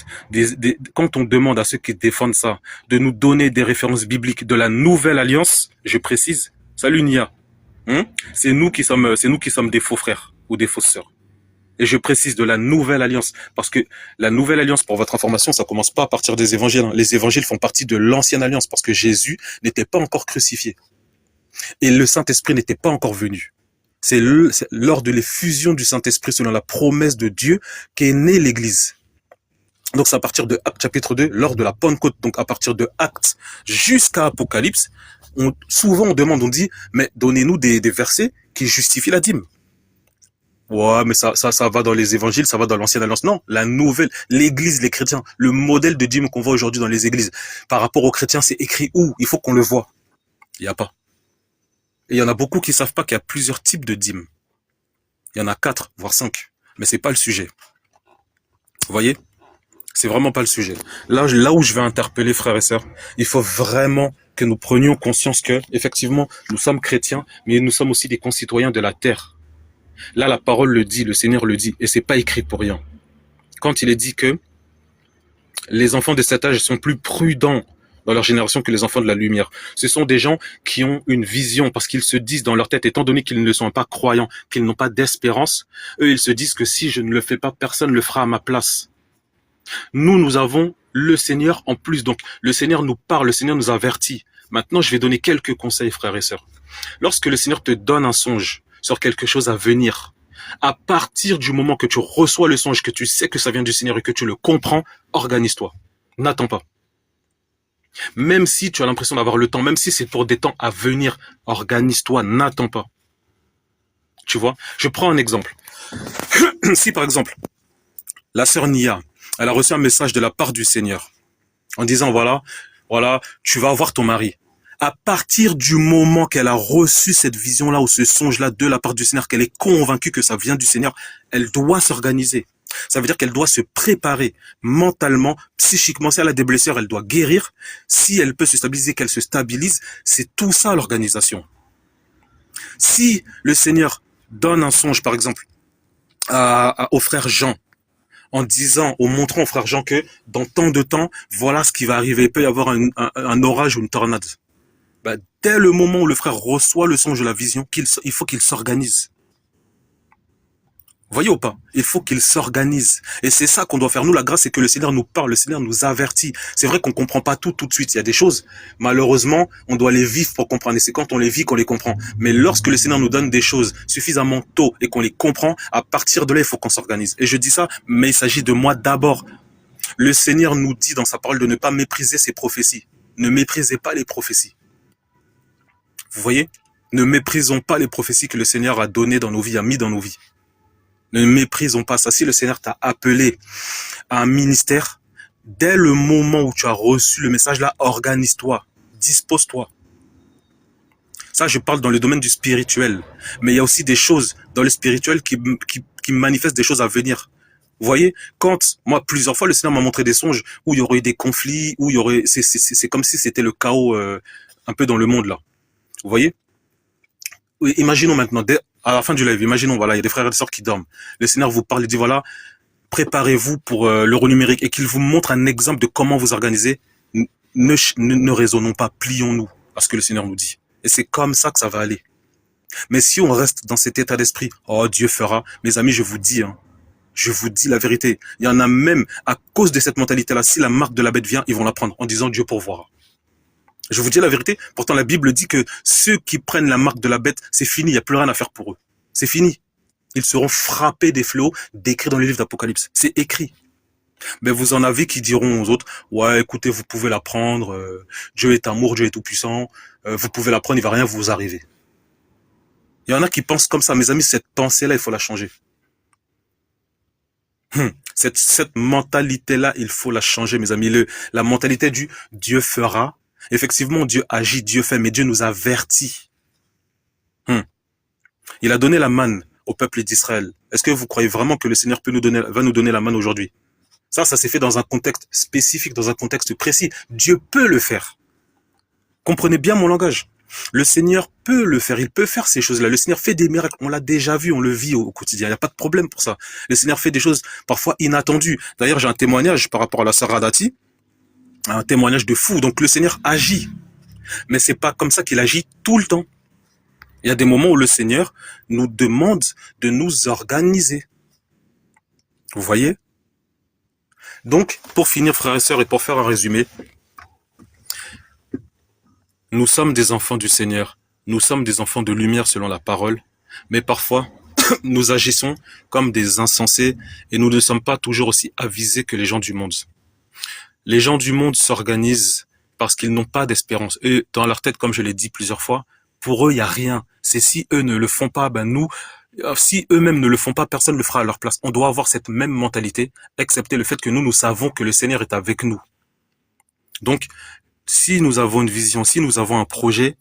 à ceux qui défendent ça de nous donner des références bibliques de la nouvelle alliance, je précise, salut Nia, c'est nous qui sommes des faux frères ou des fausses sœurs. Et je précise de la nouvelle alliance, parce que la nouvelle alliance, pour votre information, ça commence pas à partir des évangiles. Les évangiles font partie de l'ancienne alliance, parce que Jésus n'était pas encore crucifié. Et le Saint-Esprit n'était pas encore venu. C'est lors de l'effusion du Saint-Esprit, selon la promesse de Dieu, qu'est née l'Église. Donc c'est à partir de Actes chapitre 2, lors de la Pentecôte, donc à partir de Actes jusqu'à Apocalypse, souvent on demande, on dit, mais donnez-nous des versets qui justifient la dîme. Ouais, mais ça va dans les évangiles, ça va dans l'ancienne alliance. Non, la nouvelle, l'église, les chrétiens, le modèle de dîme qu'on voit aujourd'hui dans les églises, par rapport aux chrétiens, c'est écrit où? Il faut qu'on le voit. Il n'y a pas. Et il y en a beaucoup qui savent pas qu'il y a plusieurs types de dîmes. Il y en a 4, voire 5. Mais c'est pas le sujet. Vous voyez? C'est vraiment pas le sujet. Là où je vais interpeller frères et sœurs, il faut vraiment que nous prenions conscience que, effectivement, nous sommes chrétiens, mais nous sommes aussi des concitoyens de la terre. Là, la parole le dit, le Seigneur le dit, et c'est pas écrit pour rien. Quand il est dit que les enfants de cet âge sont plus prudents dans leur génération que les enfants de la lumière. Ce sont des gens qui ont une vision, parce qu'ils se disent dans leur tête, étant donné qu'ils ne sont pas croyants, qu'ils n'ont pas d'espérance, eux, ils se disent que si je ne le fais pas, personne ne le fera à ma place. Nous avons le Seigneur en plus. Donc, le Seigneur nous parle, le Seigneur nous avertit. Maintenant, je vais donner quelques conseils, frères et sœurs. Lorsque le Seigneur te donne un songe sur quelque chose à venir, à partir du moment que tu reçois le songe, que tu sais que ça vient du Seigneur et que tu le comprends, organise-toi. N'attends pas. Même si tu as l'impression d'avoir le temps, même si c'est pour des temps à venir, organise-toi, n'attends pas. Tu vois? Je prends un exemple. Si par exemple, la sœur Nia, elle a reçu un message de la part du Seigneur en disant voilà, tu vas avoir ton mari. À partir du moment qu'elle a reçu cette vision-là ou ce songe-là de la part du Seigneur, qu'elle est convaincue que ça vient du Seigneur, elle doit s'organiser. Ça veut dire qu'elle doit se préparer mentalement, psychiquement. Si elle a des blessures, elle doit guérir. Si elle peut se stabiliser, qu'elle se stabilise. C'est tout ça l'organisation. Si le Seigneur donne un songe, par exemple, au frère Jean, en montrant au frère Jean que dans tant de temps, voilà ce qui va arriver. Il peut y avoir un orage ou une tornade. Dès le moment où le frère reçoit le songe de la vision, il faut qu'il s'organise. Voyez ou pas? Il faut qu'il s'organise. Et c'est ça qu'on doit faire. Nous, la grâce, c'est que le Seigneur nous parle, le Seigneur nous avertit. C'est vrai qu'on comprend pas tout de suite. Il y a des choses, malheureusement, on doit les vivre pour comprendre. Et c'est quand on les vit qu'on les comprend. Mais lorsque le Seigneur nous donne des choses suffisamment tôt et qu'on les comprend, à partir de là, il faut qu'on s'organise. Et je dis ça, mais il s'agit de moi d'abord. Le Seigneur nous dit dans sa parole de ne pas mépriser ses prophéties. Ne méprisez pas les prophéties. Vous voyez? Ne méprisons pas les prophéties que le Seigneur a données dans nos vies, a mis dans nos vies. Ne méprisons pas ça. Si le Seigneur t'a appelé à un ministère, dès le moment où tu as reçu le message là, organise-toi, dispose-toi. Ça, je parle dans le domaine du spirituel. Mais il y a aussi des choses dans le spirituel qui manifestent des choses à venir. Vous voyez, quand, moi, plusieurs fois, le Seigneur m'a montré des songes où il y aurait eu des conflits, où il y aurait, c'est comme si c'était le chaos un peu dans le monde là. Vous voyez? Oui, imaginons maintenant, à la fin du live, imaginons, voilà, il y a des frères et des sœurs qui dorment. Le Seigneur vous parle, il dit, voilà, préparez-vous pour l'euro numérique et qu'il vous montre un exemple de comment vous organiser. Ne raisonnons pas, plions-nous à ce que le Seigneur nous dit. Et c'est comme ça que ça va aller. Mais si on reste dans cet état d'esprit, oh Dieu fera, mes amis, je vous dis la vérité. Il y en a même, à cause de cette mentalité-là, si la marque de la bête vient, ils vont la prendre en disant Dieu pourvoira. Je vous dis la vérité. Pourtant, la Bible dit que ceux qui prennent la marque de la bête, c'est fini, il n'y a plus rien à faire pour eux. C'est fini. Ils seront frappés des fléaux décrits dans le livre d'Apocalypse. C'est écrit. Mais vous en avez qui diront aux autres, ouais, écoutez, vous pouvez la prendre, Dieu est amour, Dieu est tout puissant, vous pouvez la prendre, il va rien vous arriver. Il y en a qui pensent comme ça, mes amis, cette pensée-là, il faut la changer. Cette mentalité-là, il faut la changer, mes amis. La mentalité du Dieu fera. Effectivement, Dieu agit, Dieu fait, mais Dieu nous avertit. Il a donné la manne au peuple d'Israël. Est-ce que vous croyez vraiment que le Seigneur va nous donner la manne aujourd'hui? Ça s'est fait dans un contexte spécifique, dans un contexte précis. Dieu peut le faire. Comprenez bien mon langage. Le Seigneur peut le faire, il peut faire ces choses-là. Le Seigneur fait des miracles, on l'a déjà vu, on le vit au quotidien, il n'y a pas de problème pour ça. Le Seigneur fait des choses parfois inattendues. D'ailleurs, j'ai un témoignage par rapport à la Sarah Dati, un témoignage de fou. Donc le Seigneur agit, mais c'est pas comme ça qu'il agit tout le temps. Il y a des moments où le Seigneur nous demande de nous organiser. Vous voyez? Donc, pour finir, frères et sœurs, et pour faire un résumé, nous sommes des enfants du Seigneur. Nous sommes des enfants de lumière selon la parole. Mais parfois, nous agissons comme des insensés et nous ne sommes pas toujours aussi avisés que les gens du monde. Les gens du monde s'organisent parce qu'ils n'ont pas d'espérance. Et dans leur tête, comme je l'ai dit plusieurs fois, pour eux, il n'y a rien. C'est si eux ne le font pas, si eux-mêmes ne le font pas, personne ne le fera à leur place. On doit avoir cette même mentalité, excepté le fait que nous savons que le Seigneur est avec nous. Donc, si nous avons une vision, si nous avons un projet,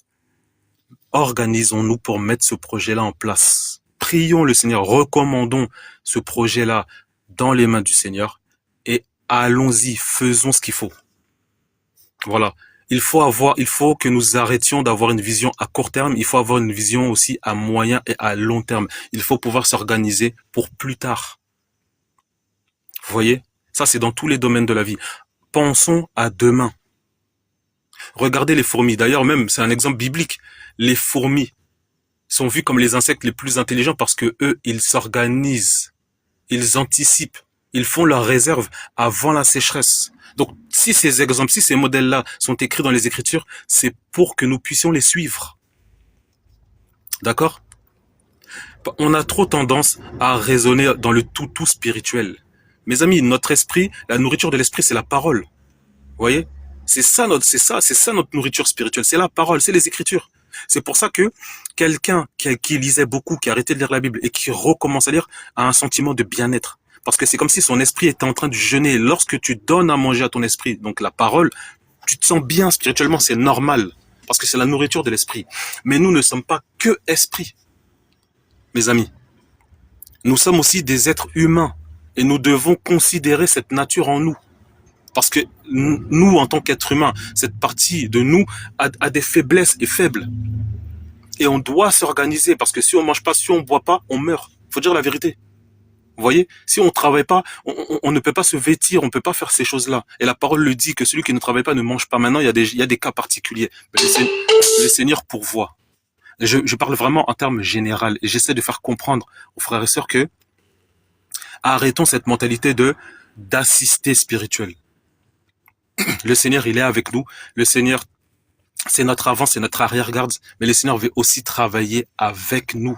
organisons-nous pour mettre ce projet-là en place. Prions le Seigneur, recommandons ce projet-là dans les mains du Seigneur et allons-y, faisons ce qu'il faut. Voilà. Il faut que nous arrêtions d'avoir une vision à court terme, il faut avoir une vision aussi à moyen et à long terme. Il faut pouvoir s'organiser pour plus tard. Vous voyez? Ça, c'est dans tous les domaines de la vie. Pensons à demain. Regardez les fourmis. D'ailleurs, même, c'est un exemple biblique. Les fourmis sont vus comme les insectes les plus intelligents parce que eux, ils s'organisent. Ils anticipent. Ils font leurs réserves avant la sécheresse. Donc, si ces exemples, si ces modèles-là sont écrits dans les Écritures, c'est pour que nous puissions les suivre. D'accord? On a trop tendance à raisonner dans le tout spirituel. Mes amis, notre esprit, la nourriture de l'esprit, c'est la parole. Vous voyez? C'est ça notre nourriture spirituelle. C'est la parole, c'est les Écritures. C'est pour ça que quelqu'un qui lisait beaucoup, qui a arrêté de lire la Bible et qui recommence à lire, a un sentiment de bien-être. Parce que c'est comme si son esprit était en train de jeûner. Lorsque tu donnes à manger à ton esprit, donc la parole, tu te sens bien spirituellement, c'est normal. Parce que c'est la nourriture de l'esprit. Mais nous ne sommes pas que esprit, mes amis. Nous sommes aussi des êtres humains. Et nous devons considérer cette nature en nous. Parce que nous, en tant qu'êtres humains, cette partie de nous a des faiblesses et faibles. Et on doit s'organiser. Parce que si on mange pas, si on boit pas, on meurt. Faut dire la vérité. Vous voyez, si on travaille pas, on ne peut pas se vêtir, on ne peut pas faire ces choses-là. Et la parole le dit que celui qui ne travaille pas ne mange pas. Maintenant, il y a des cas particuliers. Mais le Seigneur pourvoit. Je parle vraiment en termes généraux et j'essaie de faire comprendre aux frères et sœurs que arrêtons cette mentalité d'assister spirituel. Le Seigneur, il est avec nous. Le Seigneur, c'est notre avant, c'est notre arrière-garde. Mais le Seigneur veut aussi travailler avec nous.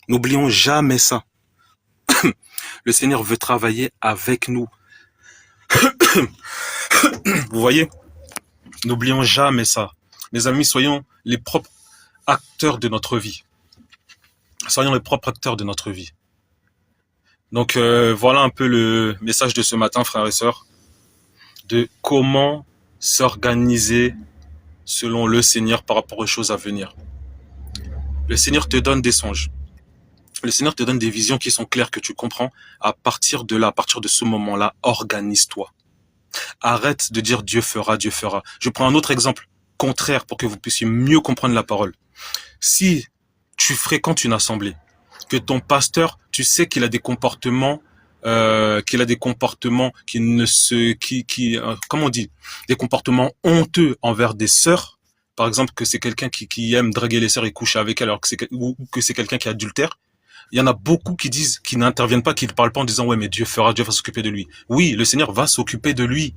N'oublions jamais ça. Le Seigneur veut travailler avec nous. Vous voyez? N'oublions jamais ça. Mes amis, soyons les propres acteurs de notre vie. Soyons les propres acteurs de notre vie. Donc voilà un peu le message de ce matin, frères et sœurs, de comment s'organiser selon le Seigneur par rapport aux choses à venir. Le Seigneur te donne des songes. Le Seigneur te donne des visions qui sont claires, que tu comprends. À partir de là, à partir de ce moment-là, organise-toi. Arrête de dire Dieu fera, Dieu fera. Je prends un autre exemple contraire pour que vous puissiez mieux comprendre la parole. Si tu fréquentes une assemblée, que ton pasteur, tu sais qu'il a des comportements, qui ne se, comment on dit, des comportements honteux envers des sœurs. Par exemple, que c'est quelqu'un qui aime draguer les sœurs et coucher avec elles, alors que ou que c'est quelqu'un qui est adultère. Il y en a beaucoup qui disent, qui n'interviennent pas, qui ne parlent pas en disant ouais mais Dieu fera, Dieu va s'occuper de lui. Oui, le Seigneur va s'occuper de lui.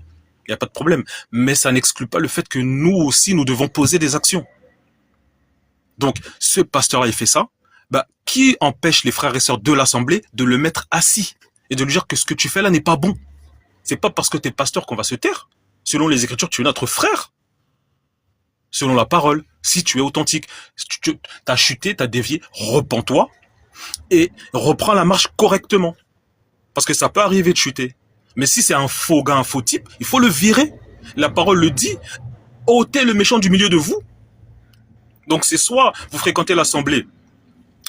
Il n'y a pas de problème. Mais ça n'exclut pas le fait que nous aussi, nous devons poser des actions. Donc, ce pasteur-là, il fait ça. Bah, qui empêche les frères et sœurs de l'assemblée de le mettre assis et de lui dire que ce que tu fais là n'est pas bon? C'est pas parce que tu es pasteur qu'on va se taire. Selon les Écritures, tu es notre frère. Selon la parole, si tu es authentique, si tu as chuté, tu as dévié, repens-toi et reprends la marche correctement. Parce que ça peut arriver de chuter. Mais si c'est un faux gars, un faux type, il faut le virer. La parole le dit, ôtez le méchant du milieu de vous. Donc c'est soit vous fréquentez l'assemblée,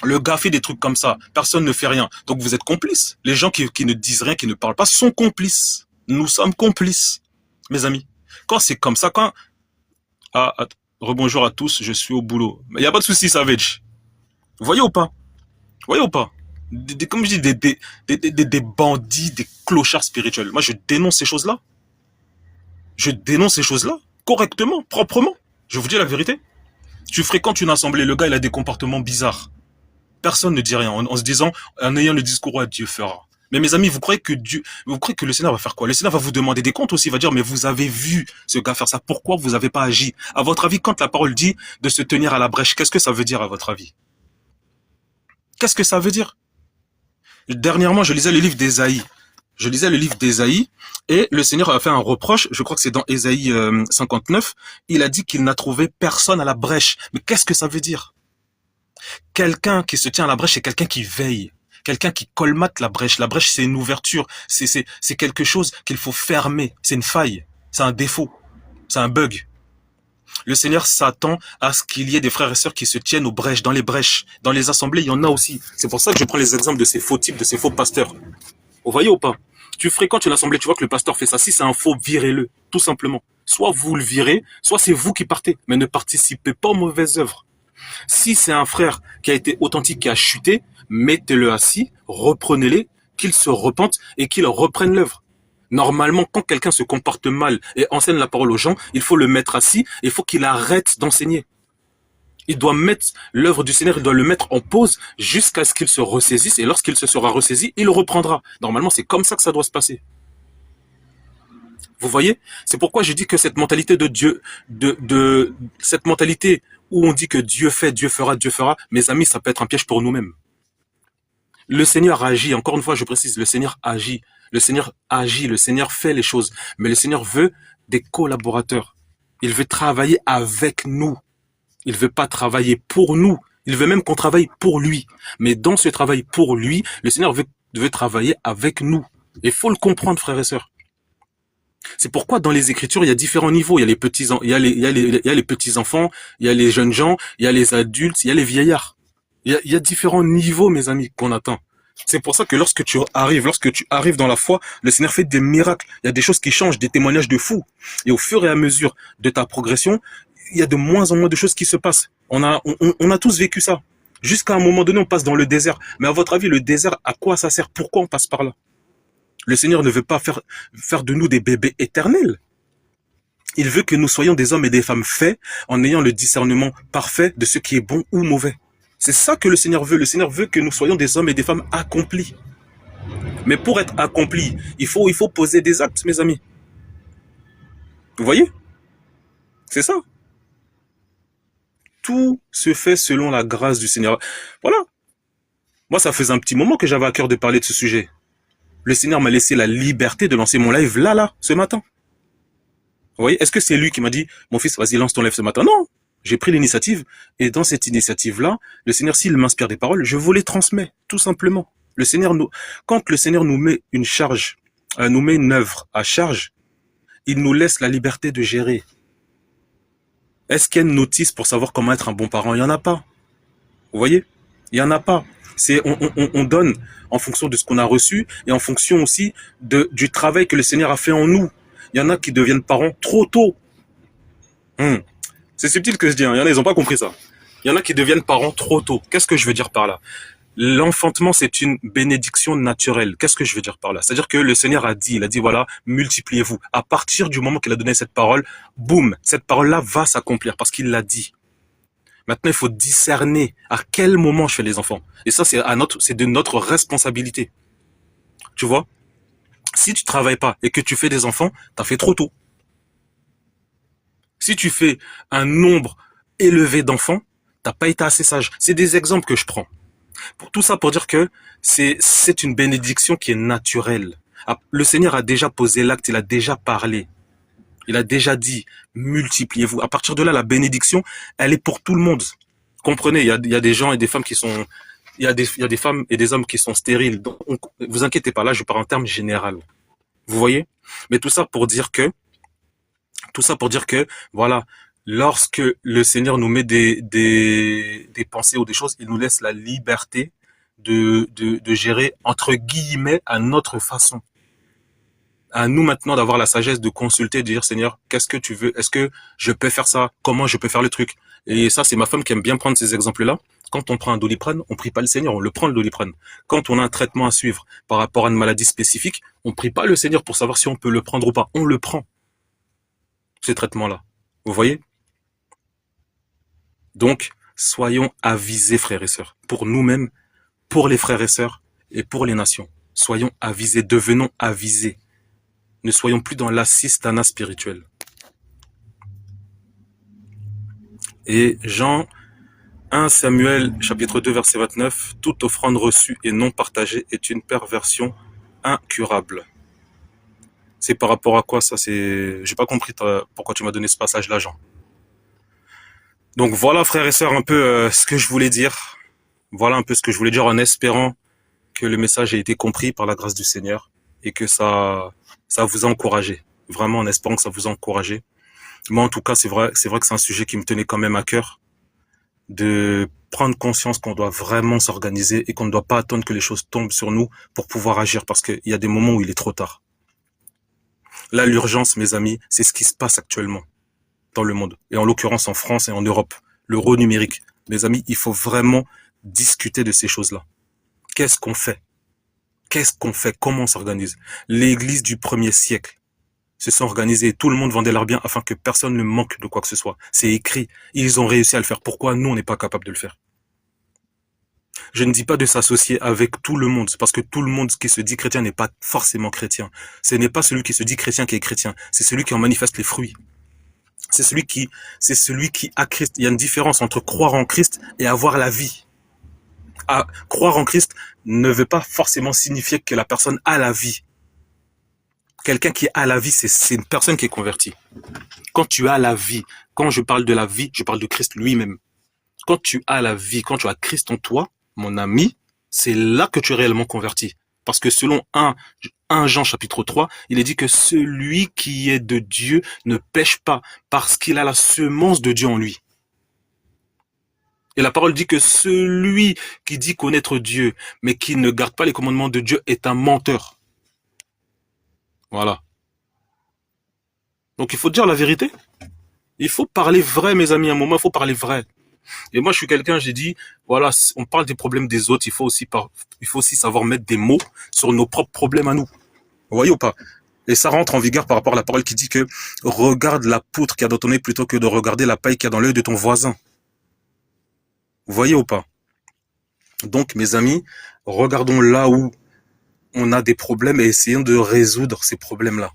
le gars fait des trucs comme ça, personne ne fait rien, donc vous êtes complices. Les gens qui ne disent rien, qui ne parlent pas, sont complices. Nous sommes complices, mes amis. Quand c'est comme ça, quand... Ah, rebonjour à tous, je suis au boulot. Il n'y a pas de souci, Savage. Voyez ou pas? Voyez ou pas? Comme je dis, des bandits, des clochards spirituels. Moi, je dénonce ces choses-là. Je dénonce ces choses-là, correctement, proprement. Je vous dis la vérité. Tu fréquentes une assemblée, le gars, il a des comportements bizarres. Personne ne dit rien, en se disant, en ayant le discours, ouais, Dieu fera. Mais mes amis, vous croyez que le Seigneur va faire quoi? Le Seigneur va vous demander des comptes aussi, il va dire, mais vous avez vu ce gars faire ça, pourquoi vous n'avez pas agi? À votre avis, quand la parole dit de se tenir à la brèche, qu'est-ce que ça veut dire à votre avis? Qu'est-ce que ça veut dire? Dernièrement, je lisais le livre d'Ésaïe. Et le Seigneur a fait un reproche, je crois que c'est dans Ésaïe 59, il a dit qu'il n'a trouvé personne à la brèche. Mais qu'est-ce que ça veut dire? Quelqu'un qui se tient à la brèche, c'est quelqu'un qui veille, quelqu'un qui colmate la brèche. La brèche, c'est une ouverture, c'est quelque chose qu'il faut fermer, c'est une faille, c'est un défaut, c'est un bug. Le Seigneur s'attend à ce qu'il y ait des frères et sœurs qui se tiennent aux brèches, dans les assemblées, il y en a aussi. C'est pour ça que je prends les exemples de ces faux types, de ces faux pasteurs. Vous voyez ou pas? Tu fréquentes une assemblée, tu vois que le pasteur fait ça. Si c'est un faux, virez-le, tout simplement. Soit vous le virez, soit c'est vous qui partez, mais ne participez pas aux mauvaises œuvres. Si c'est un frère qui a été authentique, qui a chuté, mettez-le assis, reprenez-les, qu'il se repente et qu'il reprenne l'œuvre. Normalement, quand quelqu'un se comporte mal et enseigne la parole aux gens, il faut le mettre assis et il faut qu'il arrête d'enseigner. Il doit mettre l'œuvre du Seigneur, il doit le mettre en pause jusqu'à ce qu'il se ressaisisse et lorsqu'il se sera ressaisi, il reprendra. Normalement, c'est comme ça que ça doit se passer. Vous voyez? C'est pourquoi je dis que cette mentalité de Dieu, cette mentalité où on dit que Dieu fait, Dieu fera, mes amis, ça peut être un piège pour nous-mêmes. Le Seigneur agit, encore une fois, je précise, le Seigneur agit, le Seigneur fait les choses, mais le Seigneur veut des collaborateurs. Il veut travailler avec nous. Il veut pas travailler pour nous. Il veut même qu'on travaille pour lui. Mais dans ce travail pour lui, le Seigneur veut travailler avec nous. Il faut le comprendre, frères et sœurs. C'est pourquoi dans les Écritures, il y a différents niveaux. Il y a les petits, il y a les petits enfants, il y a les jeunes gens, il y a les adultes, il y a les vieillards. Il y a différents niveaux, mes amis, qu'on atteint. C'est pour ça que lorsque tu arrives dans la foi, le Seigneur fait des miracles. Il y a des choses qui changent, des témoignages de fous. Et au fur et à mesure de ta progression, il y a de moins en moins de choses qui se passent. On a tous vécu ça. Jusqu'à un moment donné, on passe dans le désert. Mais à votre avis, le désert, à quoi ça sert? Pourquoi on passe par là? Le Seigneur ne veut pas faire de nous des bébés éternels. Il veut que nous soyons des hommes et des femmes faits en ayant le discernement parfait de ce qui est bon ou mauvais. C'est ça que le Seigneur veut. Le Seigneur veut que nous soyons des hommes et des femmes accomplis. Mais pour être accompli, il faut poser des actes, mes amis. Vous voyez? C'est ça. Tout se fait selon la grâce du Seigneur. Voilà. Moi, ça faisait un petit moment que j'avais à cœur de parler de ce sujet. Le Seigneur m'a laissé la liberté de lancer mon live là, ce matin. Vous voyez? Est-ce que c'est lui qui m'a dit, mon fils, vas-y, lance ton live ce matin? Non. J'ai pris l'initiative. Et dans cette initiative-là, le Seigneur, s'il m'inspire des paroles, je vous les transmets, tout simplement. Quand le Seigneur nous met une charge, nous met une œuvre à charge, il nous laisse la liberté de gérer. Est-ce qu'il y a une notice pour savoir comment être un bon parent? Il n'y en a pas. Vous voyez? Il n'y en a pas. On donne en fonction de ce qu'on a reçu et en fonction aussi du travail que le Seigneur a fait en nous. Il y en a qui deviennent parents trop tôt. C'est subtil que je dis, hein. Il y en a, ils n'ont pas compris ça. Il y en a qui deviennent parents trop tôt. Qu'est-ce que je veux dire par là? L'enfantement, c'est une bénédiction naturelle. Qu'est-ce que je veux dire par là? C'est-à-dire que le Seigneur a dit, il a dit, voilà, multipliez-vous. À partir du moment qu'il a donné cette parole, boum, cette parole-là va s'accomplir parce qu'il l'a dit. Maintenant, il faut discerner à quel moment je fais les enfants. Et ça, c'est de notre responsabilité. Tu vois? Si tu travailles pas et que tu fais des enfants, t'as fait trop tôt. Si tu fais un nombre élevé d'enfants, t'as pas été assez sage. C'est des exemples que je prends. Pour tout ça pour dire que c'est une bénédiction qui est naturelle. Le Seigneur a déjà posé l'acte, il a déjà parlé. Il a déjà dit, multipliez-vous. À partir de là, la bénédiction, elle est pour tout le monde. Comprenez, il y a des gens et des femmes qui sont, il y a des femmes et des hommes qui sont stériles. Donc, vous inquiétez pas, là, je parle en termes général. Vous voyez? Mais tout ça pour dire que, voilà, lorsque le Seigneur nous met des pensées ou des choses, il nous laisse la liberté de gérer, entre guillemets, à notre façon. À nous maintenant d'avoir la sagesse de consulter, de dire Seigneur, qu'est-ce que tu veux? Est-ce que je peux faire ça? Comment je peux faire le truc? Et ça, c'est ma femme qui aime bien prendre ces exemples-là. Quand on prend un Doliprane, on prie pas le Seigneur, on le prend le Doliprane. Quand on a un traitement à suivre par rapport à une maladie spécifique, on prie pas le Seigneur pour savoir si on peut le prendre ou pas. On le prend, ces traitements-là. Vous voyez? Donc, soyons avisés, frères et sœurs, pour nous-mêmes, pour les frères et sœurs et pour les nations. Soyons avisés, devenons avisés. Ne soyons plus dans l'assistanat spirituel. Et Jean 1 Samuel chapitre 2 verset 29, toute offrande reçue et non partagée est une perversion incurable. C'est par rapport à quoi ça? J'ai pas compris pourquoi tu m'as donné ce passage-là, Jean. Donc voilà, frères et sœurs, un peu ce que je voulais dire. Voilà un peu ce que je voulais dire en espérant que le message ait été compris par la grâce du Seigneur et que ça vous a encouragé. Vraiment en espérant que ça vous a encouragé. Moi, en tout cas, c'est vrai que c'est un sujet qui me tenait quand même à cœur de prendre conscience qu'on doit vraiment s'organiser et qu'on ne doit pas attendre que les choses tombent sur nous pour pouvoir agir parce qu'il y a des moments où il est trop tard. Là, l'urgence, mes amis, c'est ce qui se passe actuellement dans le monde et en l'occurrence en France et en Europe. L'euro numérique. Mes amis, il faut vraiment discuter de ces choses-là. Qu'est-ce qu'on fait? Qu'est-ce qu'on fait? Comment on s'organise? L'église du 1er siècle se sont organisés, tout le monde vendait leurs biens afin que personne ne manque de quoi que ce soit. C'est écrit, ils ont réussi à le faire. Pourquoi nous, on n'est pas capable de le faire? Je ne dis pas de s'associer avec tout le monde, parce que tout le monde qui se dit chrétien n'est pas forcément chrétien. Ce n'est pas celui qui se dit chrétien qui est chrétien, c'est celui qui en manifeste les fruits. C'est celui qui a Christ. Il y a une différence entre croire en Christ et avoir la vie. Croire en Christ ne veut pas forcément signifier que la personne a la vie. Quelqu'un qui a la vie, c'est une personne qui est convertie. Quand tu as la vie, quand je parle de la vie, je parle de Christ lui-même. Quand tu as la vie, quand tu as Christ en toi, mon ami, c'est là que tu es réellement converti. Parce que selon 1 Jean chapitre 3, il est dit que celui qui est de Dieu ne pêche pas parce qu'il a la semence de Dieu en lui. Et la parole dit que celui qui dit connaître Dieu, mais qui ne garde pas les commandements de Dieu est un menteur. Voilà. Donc il faut dire la vérité. Il faut parler vrai, mes amis. À un moment, il faut parler vrai. Et moi, je suis quelqu'un, j'ai dit, voilà, on parle des problèmes des autres. Il faut aussi savoir mettre des mots sur nos propres problèmes à nous. Vous voyez ou pas? Et ça rentre en vigueur par rapport à la parole qui dit que regarde la poutre qu'il y a dans ton œil plutôt que de regarder la paille qu'il y a dans l'œil de ton voisin. Vous voyez ou pas? Donc, mes amis, regardons là où on a des problèmes et essayons de résoudre ces problèmes-là.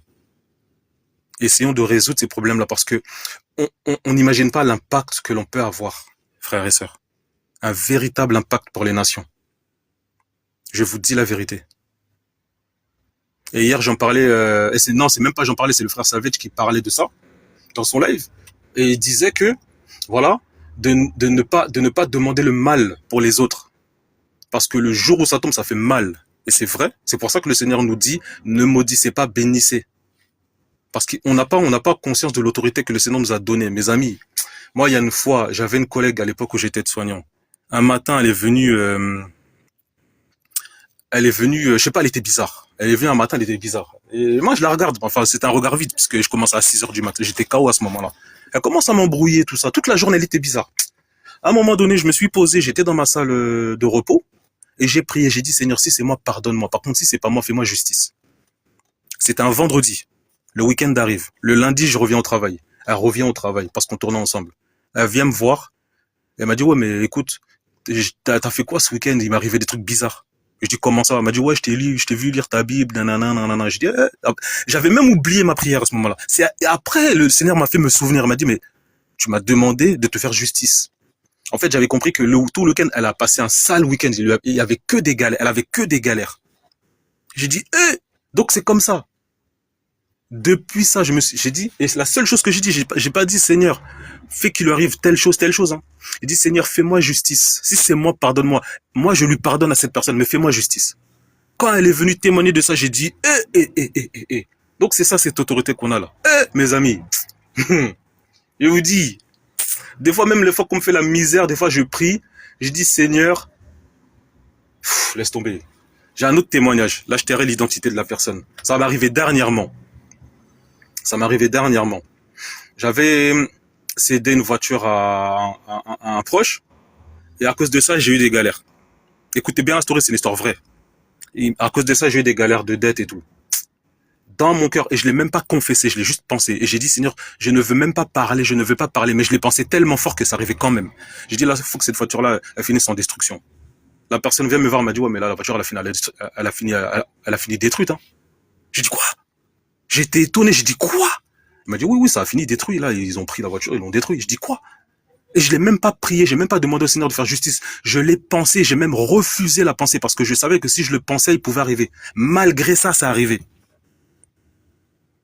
Essayons de résoudre ces problèmes-là parce que on n'imagine pas l'impact que l'on peut avoir, frères et sœurs. Un véritable impact pour les nations. Je vous dis la vérité. Et hier, j'en parlais, c'est même pas j'en parlais, c'est le frère Savage qui parlait de ça dans son live. Et il disait que, voilà, de ne pas demander le mal pour les autres. Parce que le jour où ça tombe, ça fait mal. Et c'est vrai. C'est pour ça que le Seigneur nous dit, ne maudissez pas, bénissez. Parce qu'on n'a pas conscience de l'autorité que le Seigneur nous a donnée. Mes amis, moi, il y a une fois, j'avais une collègue à l'époque où j'étais aide-soignant. Un matin, elle est venue, je sais pas, elle était bizarre. Elle est venue un matin, elle était bizarre. Et moi, je la regarde. Enfin, c'était un regard vide, puisque je commence à 6 heures du matin. J'étais KO à ce moment-là. Elle commence à m'embrouiller, tout ça. Toute la journée, elle était bizarre. À un moment donné, je me suis posé, j'étais dans ma salle de repos, et j'ai prié, j'ai dit, Seigneur, si c'est moi, pardonne-moi. Par contre, si c'est pas moi, fais-moi justice. C'était un vendredi. Le week-end arrive. Le lundi, je reviens au travail. Elle revient au travail, parce qu'on tournait ensemble. Elle vient me voir. Elle m'a dit, ouais, mais écoute, t'as fait quoi ce week-end? Il m'est arrivé des trucs bizarres. Je dis, comment ça? Elle m'a dit, ouais, je t'ai vu lire ta Bible, nanana, nanana. Je dis, j'avais même oublié ma prière à ce moment-là. C'est après, le Seigneur m'a fait me souvenir. Il m'a dit, mais tu m'as demandé de te faire justice. En fait, j'avais compris que tout le week-end, elle a passé un sale week-end. Il y avait que des galères. Elle avait que des galères. J'ai dit, donc c'est comme ça. Depuis ça, j'ai dit, et c'est la seule chose que j'ai dit, j'ai pas dit, Seigneur, fais qu'il lui arrive telle chose, hein. J'ai dit, Seigneur, fais-moi justice. Si c'est moi, pardonne-moi. Moi, je lui pardonne à cette personne, mais fais-moi justice. Quand elle est venue témoigner de ça, j'ai dit, Donc c'est ça, cette autorité qu'on a là. Mes amis. Je vous dis, des fois, même les fois qu'on me fait la misère, des fois, je prie, je dis, Seigneur, laisse tomber. J'ai un autre témoignage. Là, je tairai l'identité de la personne. Ça m'est arrivé dernièrement. J'avais cédé une voiture à un proche, et à cause de ça, j'ai eu des galères. Écoutez bien la story, c'est une histoire vraie. Et à cause de ça, j'ai eu des galères de dette et tout. Dans mon cœur, et je l'ai même pas confessé, je l'ai juste pensé. Et j'ai dit, Seigneur, je ne veux même pas parler, mais je l'ai pensé tellement fort que ça arrivait quand même. J'ai dit, là, il faut que cette voiture-là, elle finisse en destruction. La personne vient me voir, elle m'a dit, ouais, mais là, la voiture, elle a fini détruite, hein. J'ai dit, quoi? J'étais étonné, j'ai dit, quoi? Il m'a dit, oui, ça a fini détruit, là, ils ont pris la voiture, ils l'ont détruit. Je dis, quoi? Et je l'ai même pas prié, j'ai même pas demandé au Seigneur de faire justice. Je l'ai pensé, j'ai même refusé la pensée parce que je savais que si je le pensais, il pouvait arriver. Malgré ça, ça arrivait.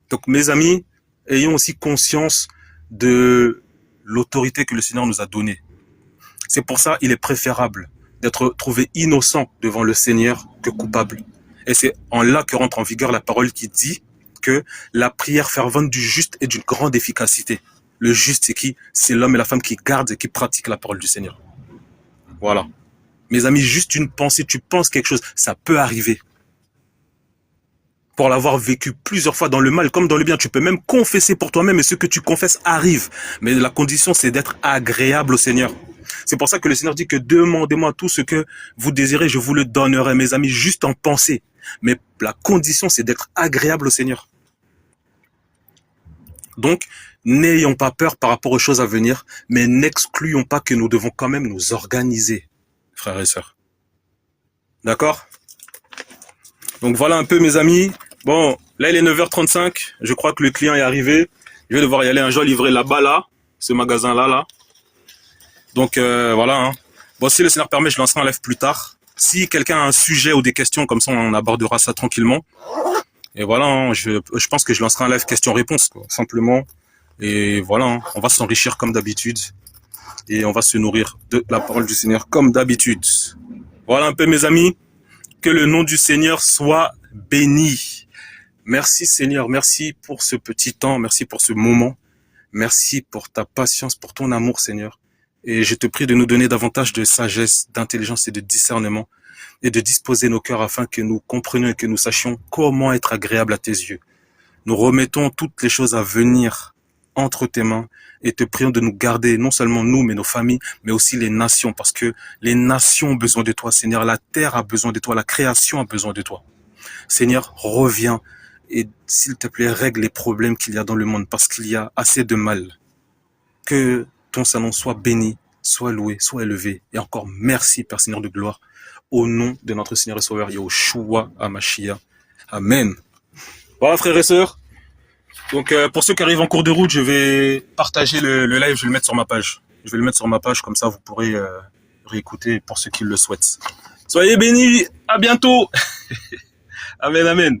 Donc, mes amis, ayons aussi conscience de l'autorité que le Seigneur nous a donnée. C'est pour ça, il est préférable d'être trouvé innocent devant le Seigneur que coupable. Et c'est en là que rentre en vigueur la parole qui dit que la prière fervente du juste est d'une grande efficacité. Le juste, c'est qui? C'est l'homme et la femme qui gardent et qui pratiquent la parole du Seigneur. Voilà. Mes amis, juste une pensée, tu penses quelque chose, ça peut arriver. Pour l'avoir vécu plusieurs fois dans le mal comme dans le bien, tu peux même confesser pour toi-même et ce que tu confesses arrive. Mais la condition, c'est d'être agréable au Seigneur. C'est pour ça que le Seigneur dit que demandez-moi tout ce que vous désirez, je vous le donnerai, mes amis, juste en pensée. Mais la condition, c'est d'être agréable au Seigneur. Donc, n'ayons pas peur par rapport aux choses à venir, mais n'excluons pas que nous devons quand même nous organiser, frères et sœurs. D'accord? Donc voilà un peu mes amis. Bon, là il est 9h35, je crois que le client est arrivé. Je vais devoir y aller, un jour livrer là-bas, là, ce magasin-là, là. Donc voilà. Hein. Bon, si le Seigneur permet, je lancerai un live plus tard. Si quelqu'un a un sujet ou des questions, comme ça on abordera ça tranquillement. Et voilà, hein, je pense que je lancerai un live questions-réponses, simplement. Et voilà, hein, on va s'enrichir comme d'habitude. Et on va se nourrir de la parole du Seigneur comme d'habitude. Voilà un peu mes amis. Que le nom du Seigneur soit béni. Merci Seigneur, merci pour ce petit temps, merci pour ce moment. Merci pour ta patience, pour ton amour Seigneur. Et je te prie de nous donner davantage de sagesse, d'intelligence et de discernement et de disposer nos cœurs afin que nous comprenions et que nous sachions comment être agréable à tes yeux. Nous remettons toutes les choses à venir entre tes mains et te prions de nous garder, non seulement nous, mais nos familles, mais aussi les nations, parce que les nations ont besoin de toi, Seigneur. La terre a besoin de toi, la création a besoin de toi. Seigneur, reviens et s'il te plaît, règle les problèmes qu'il y a dans le monde, parce qu'il y a assez de mal. Que ton Saint-Nom soit béni, soit loué, soit élevé. Et encore merci, Père Seigneur de gloire, au nom de notre Seigneur et Sauveur, Yahushua HaMashiach. Amen. Voilà, frères et sœurs. Donc pour ceux qui arrivent en cours de route, je vais partager le live, je vais le mettre sur ma page. Je vais le mettre sur ma page, comme ça vous pourrez réécouter pour ceux qui le souhaitent. Soyez bénis, à bientôt. Amen, amen.